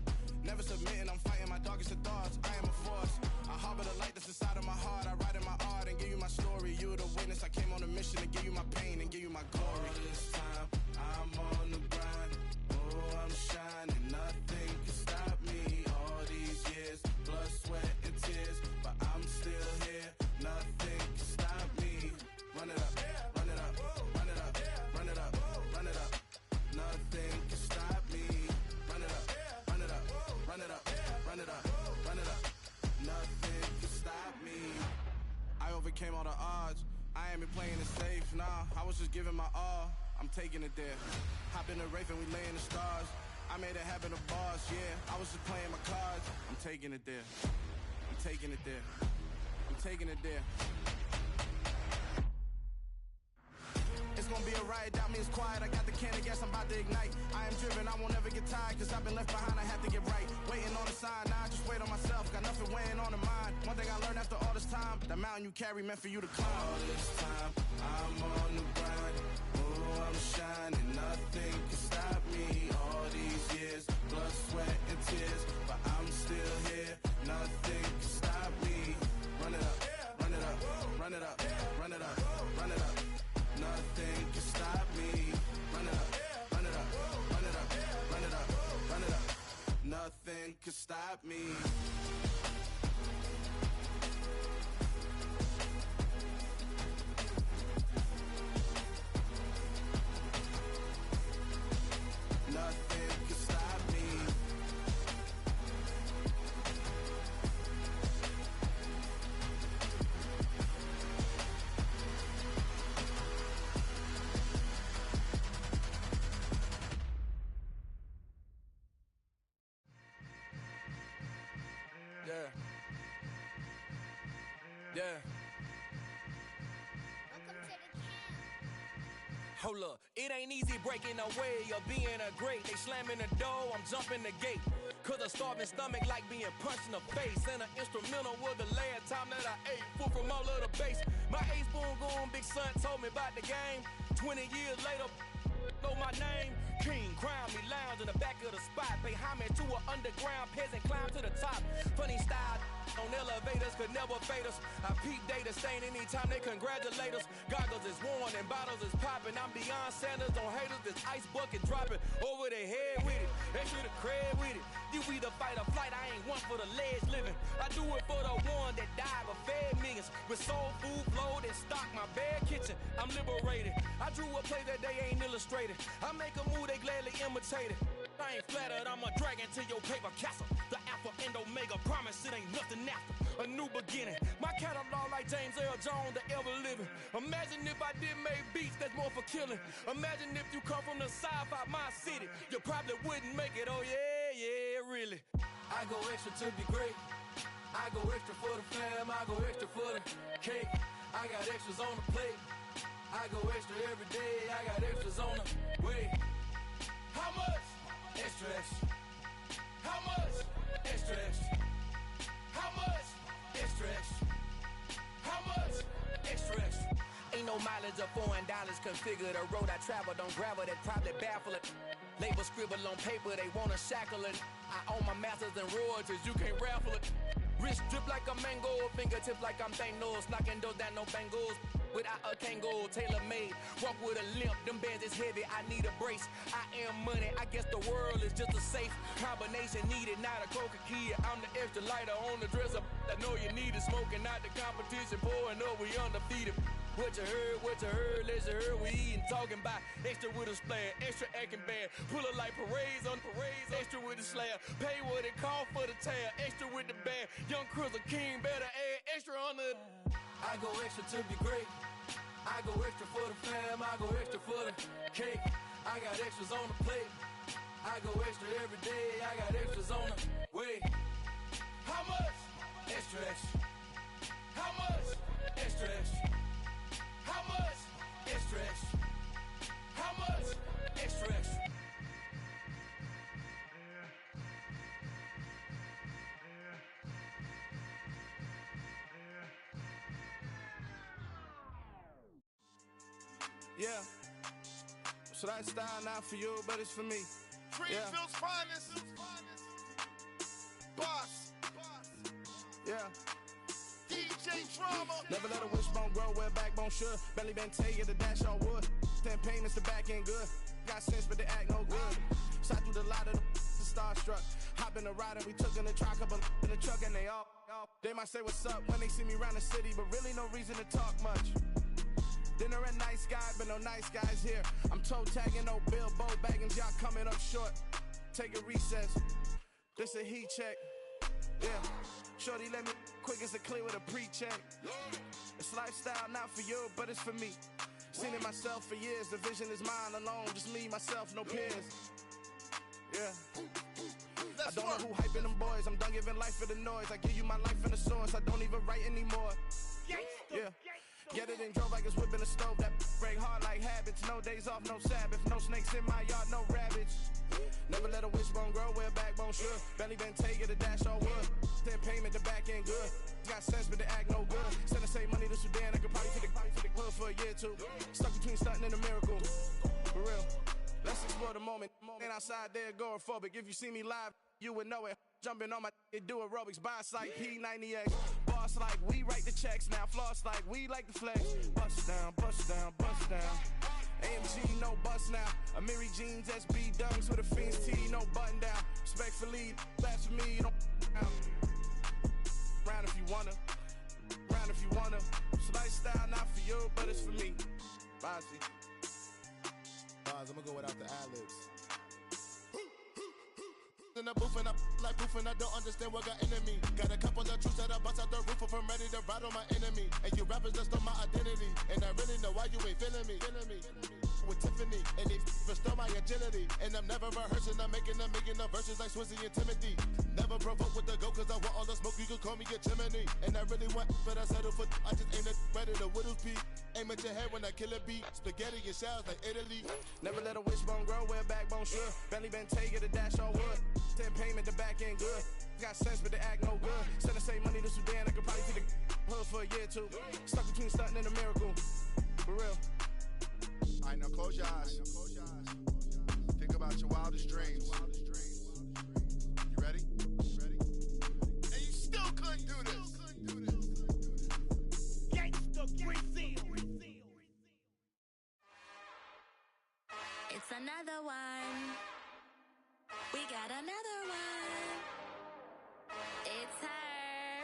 Never submitting, I'm fighting my darkest of thoughts. I am a force. I harbor the light that's inside of my heart. I write in my art and give you my story. You the witness. I came on a mission to give you my pain and give you my glory. All this time, I'm on the grind. Oh, I'm shining. Nothing can stop me. All these years, blood, sweat, and tears, but I'm still here. Nothing can stop me. Run it up, run it up, run it up, run it up, run it up. Nothing can stop me. Run it up, run it up, run it up, run it up, run it up. Nothing can stop me. I overcame all the odds. I ain't been playing it safe, nah. I was just giving my all. I'm taking it there. Hop in the Wraith and we lay in the stars. I made it happen to boss, yeah. I was just playing my cards. I'm taking it there. I'm taking it there. I'm taking it there. It's gonna be a riot, doubt me it's quiet. I got the can of gas, I'm about to ignite. I am driven, I won't ever get tired, cause I've been left behind, I have to get right. Waiting on a sign, now I just wait on myself. Got nothing weighing on the mind. One thing I learned after all this time, the mountain you carry meant for you to climb. All this time, I'm on the grind. Oh, I'm shining, nothing can stop me. All these years, blood, sweat, and tears, but I'm still here. Nothing can stop me. Run it up, run it up, run it up, run it up, run it up. Nothing can stop me. Run it up. Nothing can stop me. Yeah. Yeah. Hold up, it ain't easy breaking away or being a great. They slamming the door, I'm jumping the gate. Cause a starving stomach like being punched in the face. And an instrumental was the last time that I ate. Full from all of the bass. My ace boom goon, big son told me about the game. 20 years later, know my name. King, crown me, lounge in the back of the spot. Pay homage to an underground peasant, climb to the top. Funny style on elevators could never fade us. I peep data stain anytime they congratulate us. Goggles is worn and bottles is popping. I'm beyond Sanders on haters, this ice bucket dropping over their head with it. They should have cred with it. You either fight or flight, I ain't one for the ledge living. I do it for the one that died but fed millions. With soul food flowed and stocked my bare kitchen. I'm liberated. I drew a play that they ain't illustrated. I make a move, they gladly imitate it. I ain't flattered, I'm a dragon to your paper castle. The Alpha and Omega, promise it ain't nothing after. A new beginning. My catalog like James Earl Jones, the ever living. Imagine if I did make beats that's more for killing. Imagine if you come from the sci-fi, my city. You probably wouldn't make it, oh yeah, yeah, really. I go extra to be great. I go extra for the fam, I go extra for the cake. I got extras on the plate. I go extra every day, I got extras on the way. How much? Extra, extra. How much? Extra, extra. How much? Extra, extra. How much? Extra, extra. Ain't no mileage of $4 configure the road I travel. Don't gravel that probably baffle it. Label scribble on paper, they wanna shackle it. I own my masters and royalties, you can't raffle it. Wrist drip like a mango, fingertips like I'm Thanos. Knocking those down, no bangles. Without a Kango, tailor-made. Walk with a limp, them bands is heavy, I need a brace. I am money, I guess the world is just a safe combination needed, not a coca key. I'm the extra lighter on the dresser. I know you need it, smoking out the competition, pouring up, we undefeated. What you heard, let's you heard, we eating, talking about extra with a splash, extra acting bad. Pull it like parades on parades, extra with the slab. Pay what it cost for the tab, extra with the bag. Young Cruiser King, better add extra on the. I go extra to be great. I go extra for the fam, I go extra for the cake. I got extras on the plate. I go extra every day, I got extras on the way. How much? Extra, extra. How much? Extra, extra. How much? Extra, extra. How much? Extra, extra. Yeah. So that style not for you, but it's for me. Greenfield's finest. Boss. Yeah. DJ Drama. Never let a wishbone grow where a backbone should. Belly been take the dash all wood. 10 payments, the back end good. Got sense, but they act no good. Shot through the lot of the starstruck. Hop in the ride and we took in the truck up in the truck and they all. They might say what's up when they see me around the city, but really no reason to talk much. Dinner at nice guy, but no nice guys here. I'm toe tagging, no Bilbo baggins, y'all coming up short. Take a recess. This a heat check. Yeah. Shorty let me quick as a clear with a pre-check. It's lifestyle not for you, but it's for me. Seen it myself for years. The vision is mine alone. Just me, myself, no peers. Yeah. I don't know who hyping them boys. I'm done giving life for the noise. I give you my life in the source. I don't even write anymore. Yeah. Get it and drove like it's whipping a stove. That break hard like habits. No days off, no Sabbath. No snakes in my yard, no rabbits. Never let a wishbone grow where a backbone should. Belly been take it, a dash all wood. 10 payment, the back end good. Got sense, but they act no good. Send the same money to Sudan. I could probably take the hood for a year or two. Stuck between stunting and a miracle. For real. Let's explore the moment. Ain't outside there agoraphobic. If you see me live, you would know it. Jumping on my do aerobics, buys like P90X. Boss like we write the checks now. Floss like we like the flex. Bust down, bust down, bust down. AMG, no bust now. Amiri jeans, SB dunks with a Fiends tee, no button down. Respectfully, that's for me, you don't round if you wanna. Round if you wanna. It's lifestyle, not for you, but it's for me. Bossy. I'm gonna go without the ad-libs. In the booth and I like proof and I don't understand what got into me. Got a couple of truths that I bust out the roof if I'm ready to ride on my enemy. And you rappers just on my identity. And I really know why you ain't feeling me. With Tiffany and they restore my agility. And I'm never rehearsing, I'm making the verses like Swizzy and Timothy. Never provoke with the go cause I want all the smoke, you can call me a chimney. And I really want, but I settle for, I just aim at ready to whittle peak. Aim at your head when I kill a beat. Spaghetti and shells like Italy. Never let a wishbone grow where a backbone should. Belly been take it, a dash all wood. 10 payment, the back end good. Got sense, but they act no good. Send the same money to Sudan, I could probably take the hood for a year or two. Stuck between stunting and a miracle. For real. Alright, now close your eyes. Think about your wildest dreams. You ready? And you still couldn't do this. Gangsta Brazil. It's another one. We got another one. It's her.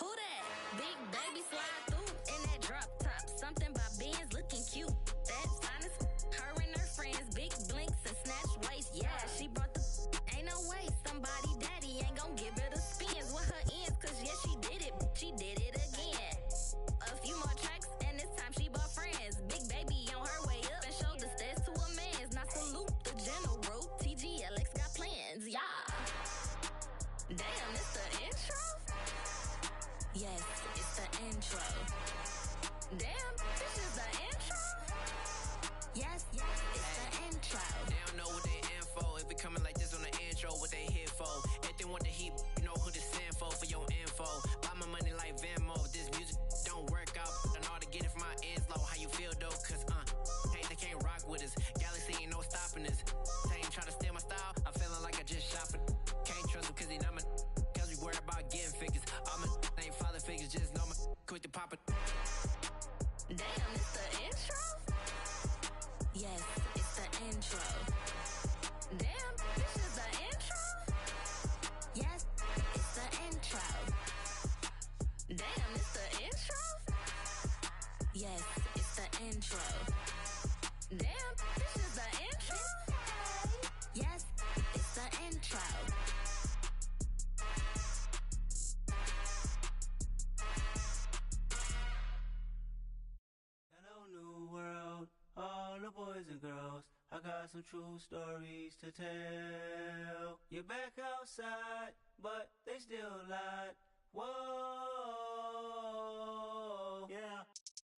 Who that? Big baby slide through in that drop top. Something by Benz looking cute. That's honest. Her and her friends, big blinks and snatch waist. Yeah, she brought the. Ain't no way somebody daddy ain't gon' give her the spins with her ends. Cause yeah, she did it. She did it again. A few more tracks and this time she bought friends. Big baby on her way up and showed the stairs to a man's. Now salute the general. TGLX got plans, yeah. Damn, it's the intro? Yes, it's the intro. Damn, this is the intro? Yes, it's the intro. They don't know what they in for. If it coming like this on the intro, what they here for? If they want the heat, you know who to send for your info. Buy my money like Venmo. If this music don't work out, I know how to get it from my ends low. How you feel though? Cause hey, they can't rock with us. Galaxy ain't no stopping us. Try to steal my style, I'm feeling like I just shop it. Can't trust him cause he not my cause we worried about getting figures. All my ain't father figures, just know my quick to pop it. Damn, it's the intro? Yes, it's the intro. Damn, this is the intro? Yes, it's the intro. Damn, it's the intro? Yes, it's the intro. Damn, this is the intro? Yes, it's the intro. Hello, new world, all the boys and girls. I got some true stories to tell. You're back outside, but they still lied. Whoa, yeah.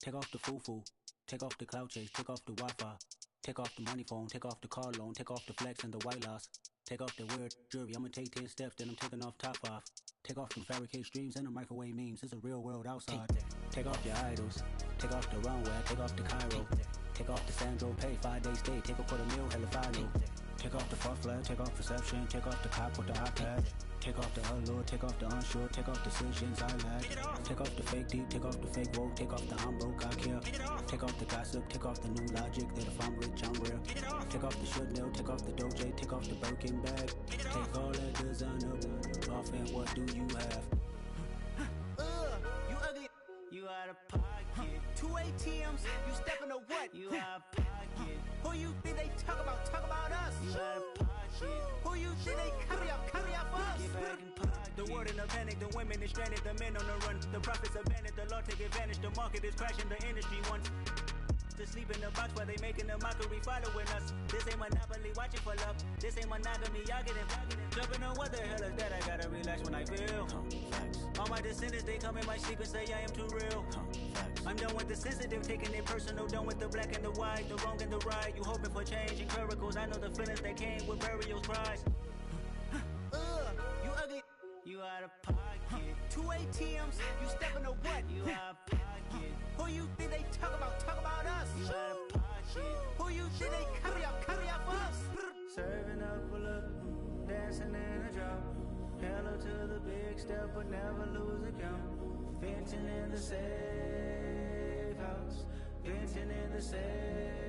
Take off the foo-foo, take off the cloud chase, take off the Wi-Fi. Take off the money phone, take off the car loan, take off the flex and the white loss. Take off the weird jewelry, I'ma take 10 steps, then I'm taking off top off. Take off them fabricated streams and the microwave memes, it's a real world outside. Take off your idols, take off the runway, take off the Cairo. Take off the Sandro pay, 5-day stay, take off for the meal, hella final. Take off the fuck flag, take off perception, take off the cop with the iPad. Take off the allure, take off the unsure, take off decisions I lack. Take off the fake deep, take off the fake woke, take off the I'm broke, I care. Take off the gossip, take off the new logic that if I'm rich, I'm real. Take off the should know, take off the doje, take off the Birkin bag. Take all that designer off and what do you have? You ugly, you out of pocket. 2 ATMs, you stepping to what? You out of pocket. Who you think they talk about? Talk about us. You out of pocket. Who you think they carry up us? Get back in pocket. The world in a panic, the women is stranded, the men on the run. The profits abandoned, the law take advantage. The market is crashing, the industry wants to sleep in the box while they making a mockery following us. This ain't monopoly, watching for love. This ain't monogamy, y'all getting jumping on what the hell is that? I gotta relax when I feel. All my descendants, they come in my sleep and say I am too real. I'm done with the sensitive, taking it personal. Done with the black and the white, the wrong and the right. You hoping for change and miracles. I know the feelings that came with burial cries. You ugly, you out of pocket. 2 ATMs, you stepping to what? You out of pocket. Who you think they talk about? Talk about us. You out of pocket. Who you think they carry up us? Serving up a look, dancing in a drop. Hello to the big step, but never lose a count. Venting in the safe house. venting in the sand.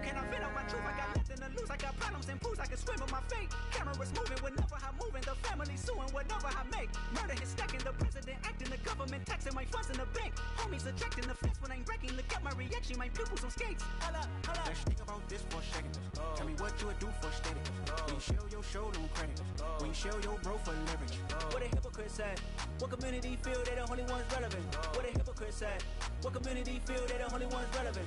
Can I vent out my truth? I got nothing to lose. I got problems and pools. I can swim with my fate. Cameras moving whenever I'm moving. The family suing whatever I make. Murder is stacking. The president acting. The government taxing my funds in the bank. Homies ejecting the fence when I'm breaking. Look at my reaction. My pupils on skates. Holla, holla. Let's think about this for a second. Tell me what you would do for status. When you show your show, don't credit. When you show your bro for leverage. What a hypocrite said. What community feel they the only ones relevant? What a hypocrite said. What community feel they the only ones relevant?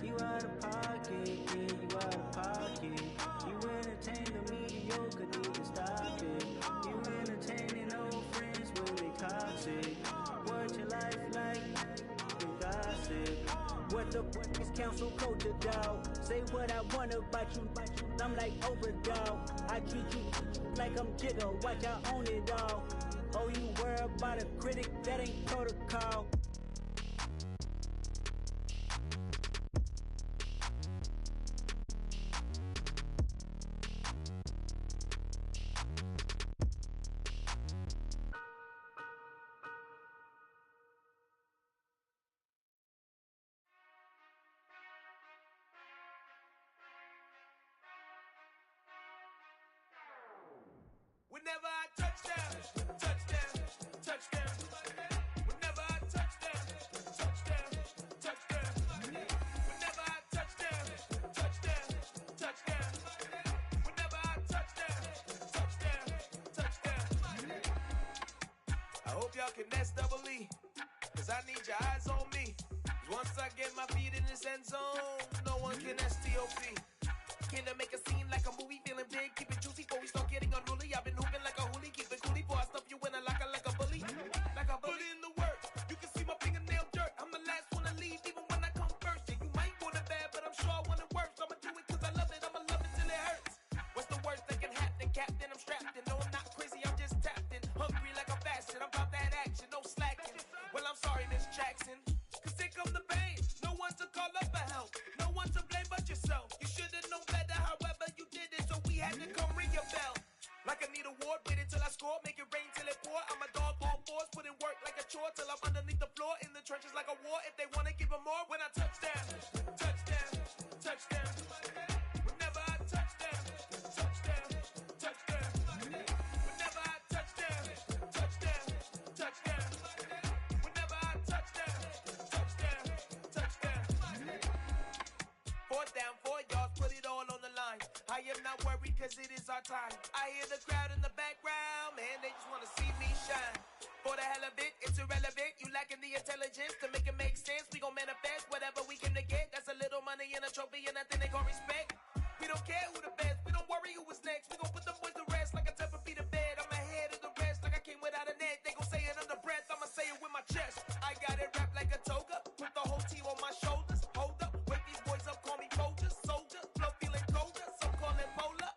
You out of pocket, yeah, you out of pocket. You entertain the mediocre, need to stop it. You entertaining old friends when they toxic. What your life like? You gossip. What the is council culture, dog? Say what I want about you. I'm like overdog. I treat you like I'm Jigga. Watch I own it all. Oh, you worry about a critic? That ain't protocol. Whenever I touch down, touchdown, touchdown. Whenever I touch down, touchdown, touchdown. Whenever I touch down, touchdown, touchdown. Whenever I touch down, touchdown, touchdown. I hope y'all can nest double E, cause I need your eyes on me. Once I get my feet in this end zone, no one can STOP. Can I make a scene like a movie, feeling big, keep it juicy before we start getting unruly. I've been hooping like a hoolie, keep it coolie before I stuff you in a locker like a bully. Like a bully in the work, you can see my fingernail dirt. I'm the last one to leave, even when I come first. And you might want it bad, but I'm sure I want it worse. I'ma do it cause I love it, I'ma love it till it hurts. What's the worst that can happen, Captain? I'm strapped in, no I'm not crazy, I'm just tapped in. Hungry like I'm fasting, I'm about that action, no slacking. Well I'm sorry Miss Jackson, cause here come the pain. No one to call up for help, no one to blame but yourself. You should've known better, however you did it, so we had to come ring your bell. Like I need a ward, wait until I score, make it rain till it pour. I'm a dog all fours, put in work like a chore till I'm underneath the floor, in the trenches like a war. If they wanna give them more, when I touch down, touchdown, touchdown. Whenever I touch down, touchdown, touchdown. Whenever I touch down, touchdown, touchdown. Whenever I touch down, touchdown, touchdown. 4th down, 4 yards, put it all on the line. I am not worried cause it is our time. I hear the crowd in the background, man, they just wanna see me shine. For the hell of it, it's irrelevant. You lacking the intelligence to make it make sense. We gon' manifest whatever we came to get. That's a little money and a trophy and nothing they gon' respect. We don't care who the best, we don't worry who was next. We gon' put them boys to rest like a 10 feet of bed. I'm ahead of the rest like I came without a net. They gon' say it under breath, I'ma say it with my chest. I got it wrapped like a toga, put the whole team on my shoulders. Hold up, wake these boys up, call me Folger, soldier, flow feeling colder, some call it polar.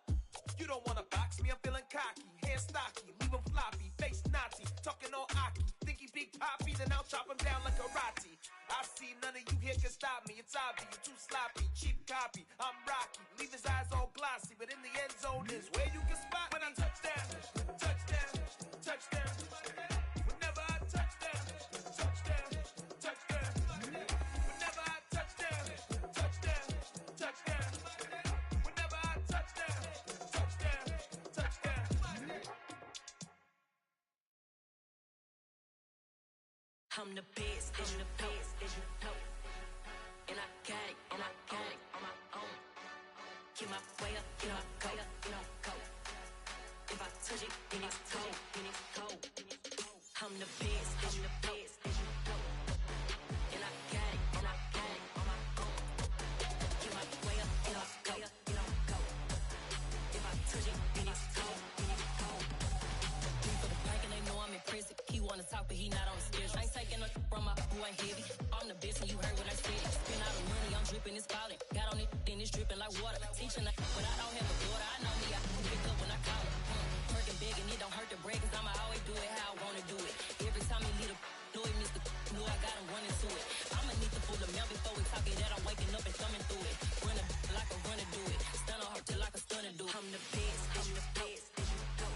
You don't wanna box me, I'm feeling cocky, hair stocky, leave him floppy, face naughty, talking all aki, think he big poppy, then I'll chop him down like karate. I see none of you here can stop me, it's obvious, you too sloppy, cheap copy, I'm rocky, leave his eyes all glossy, but in the end zone is where you can spot when I touch down, touchdown, touchdown. Whenever I touch down, touchdown, touchdown. Whenever I touch down, touchdown, touchdown. Whenever I touch down, touchdown, touchdown. I'm the best, I'm the best, as you know. And I got it, and I got it on my own. Get my way up, get my go, get my go. If I touch it, then it's cold, then it's cold. I'm the best, I'm the best, as you know. And I got it, and I got it on my own. Get my way up, get my go, get my go. If I touch it, then it's cold, then it's cold. Three for the pack and they know I'm impressive. He wanna talk, but he not on the schedule. I ain't taking no from my who ain't heavy. I'm the best and you heard what I said. Spend all the money, I'm dripping, it's falling. Got on it, then it's dripping like water. Teaching that when I don't have a daughter, I know me, I can pick up when I call her. Working big and it don't hurt to break, cause I'ma always do it how I wanna do it. Every time he lead a know he missed the know I got him running to it. I'ma need the full amount before we talk it that I'm waking up and thumbing through it. Running like a runner do it. Stun on her till like a stunner do it. I'm the best, I'm the best, as you know.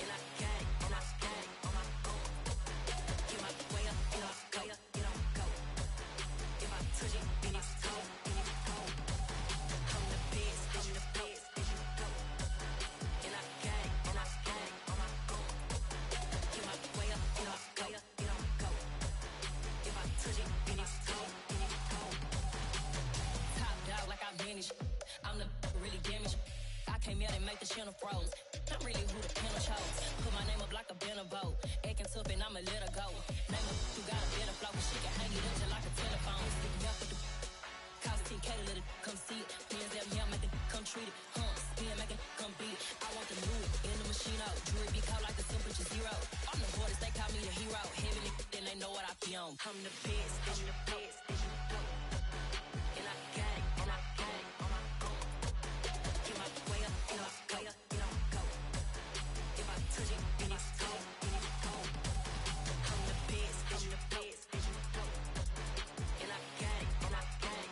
And I got it, and I got it on my own. Get my way up, get my go, get my go. chin froze. I'm really who the pen chose. Put my name up like a banner boat. Acting tough and I'ma let her go. Name her, you got a better flow. She can hang it up just like a telephone. Stick me up with the cost 10K to let it come see it. Hands at me, I make it come treat it. Spin, make it come beat it. I want the new in the machine out. Jewelry be cold like the temperature zero. I'm the boarders, they call me the hero. Heavy then they know what I be on. I'm the best, I'm the best, and I got it, and I got it. Get my way up, get my way up, get on go. If I touch it, then it's cold, then it's cold. I'm the best, I'm the best, and I got it, and I got it.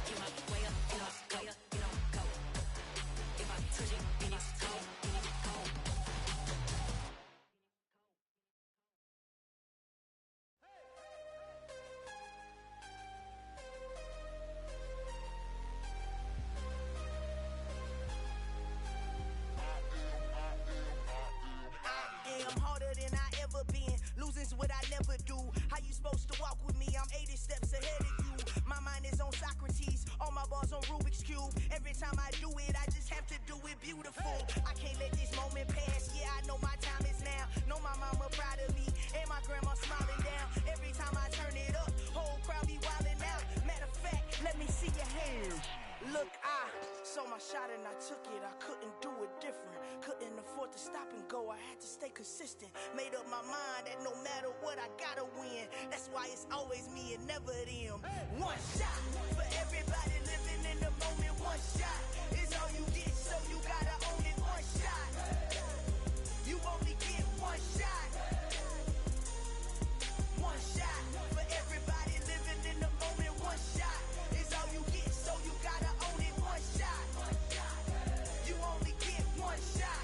Get my way up, get my way up, get on go. If I touch it, then it's cold, then it's cold. I'm harder than I ever been. Losing's what I never do. How you supposed to walk with me? I'm 80 steps ahead of you. My mind is on Socrates. All my bars on Rubik's Cube. Every time I do it, I just have to do it beautiful. I can't let this moment pass. Yeah, I know my time is now. Know my mama proud of me. And my grandma smiling down. Every time I turn it up, whole crowd be wildin' out. Matter of fact, let me see your hands. Look, I saw my shot and I took it. I couldn't do it different. Couldn't afford to stop and go. I had to stay consistent. Made up my mind that no matter what, I gotta win. That's why it's always me and never them. One shot for everybody living in the moment. One shot is all you get, so you gotta own it. One shot. You only get one shot. One shot for everybody living in the moment. One shot is all you get, so you gotta own it. One shot. You only get one shot.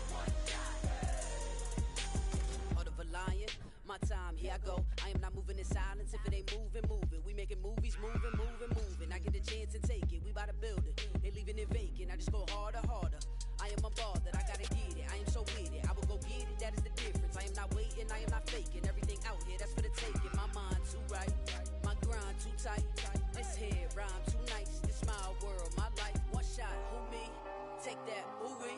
Heart of a lion, my time, here I go. I am not moving in silence. If it ain't moving, moving. We making movies, moving, moving, moving. I get a chance and take it. We bout to build it. They leaving it vacant. I just go harder, harder. I am unbothered. I gotta get it. I am so with it. I will go get it. That is the difference. I am not waiting. I am not faking. Everything out here, that's for the taking. My mind too right. My grind too tight. This head rhyme too nice. This my world, my life. One shot, who me? Take that, who we?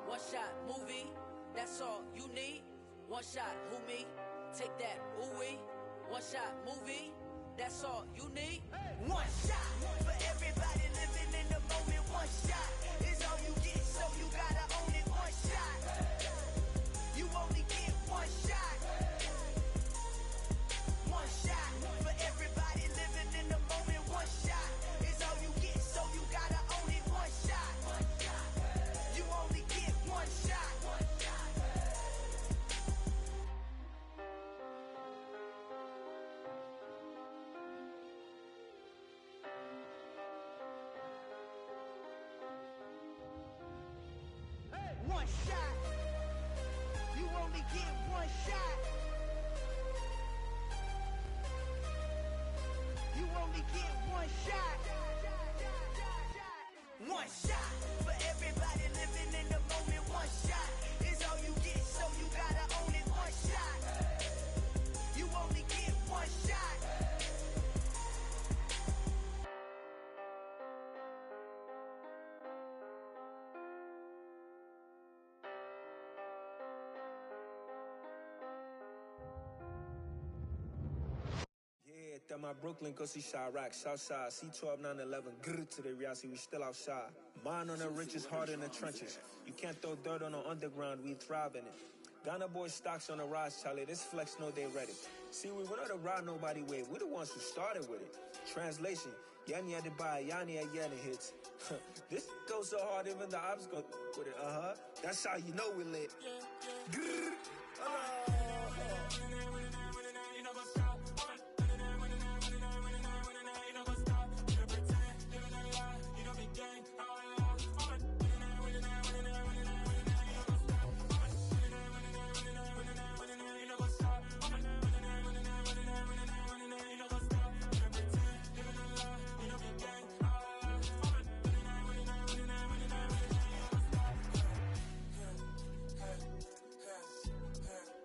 One shot, movie. That's all you need. One shot, who me? Take that, who we? One shot, movie. That's all you need. One shot for everybody living in the moment. One shot is all you get, so you gotta own it. One shot. You only get one shot. One shot for everybody living in the moment. One shot is all you get, so you gotta own it. One shot. You only get one shot. One shot. You only get one shot. You only get one shot. One shot for everybody living in the moment. One shot is all you get, so you gotta own it. One shot. You only get one shot. At my Brooklyn, go see Chirac, Southside, C12, 911, grr to the reality, we still outside. Mine on the riches, hard in the trenches. You can't throw dirt on the underground, we thrive in it. Ghana boys stocks on the rise, Charlie, this flex know they ready. See, we went on to ride nobody way, we the ones who started with it. Translation, Yanni had to buy, Yanni had Yanni hits. This goes so hard, even the ops go with it, That's how you know we lit.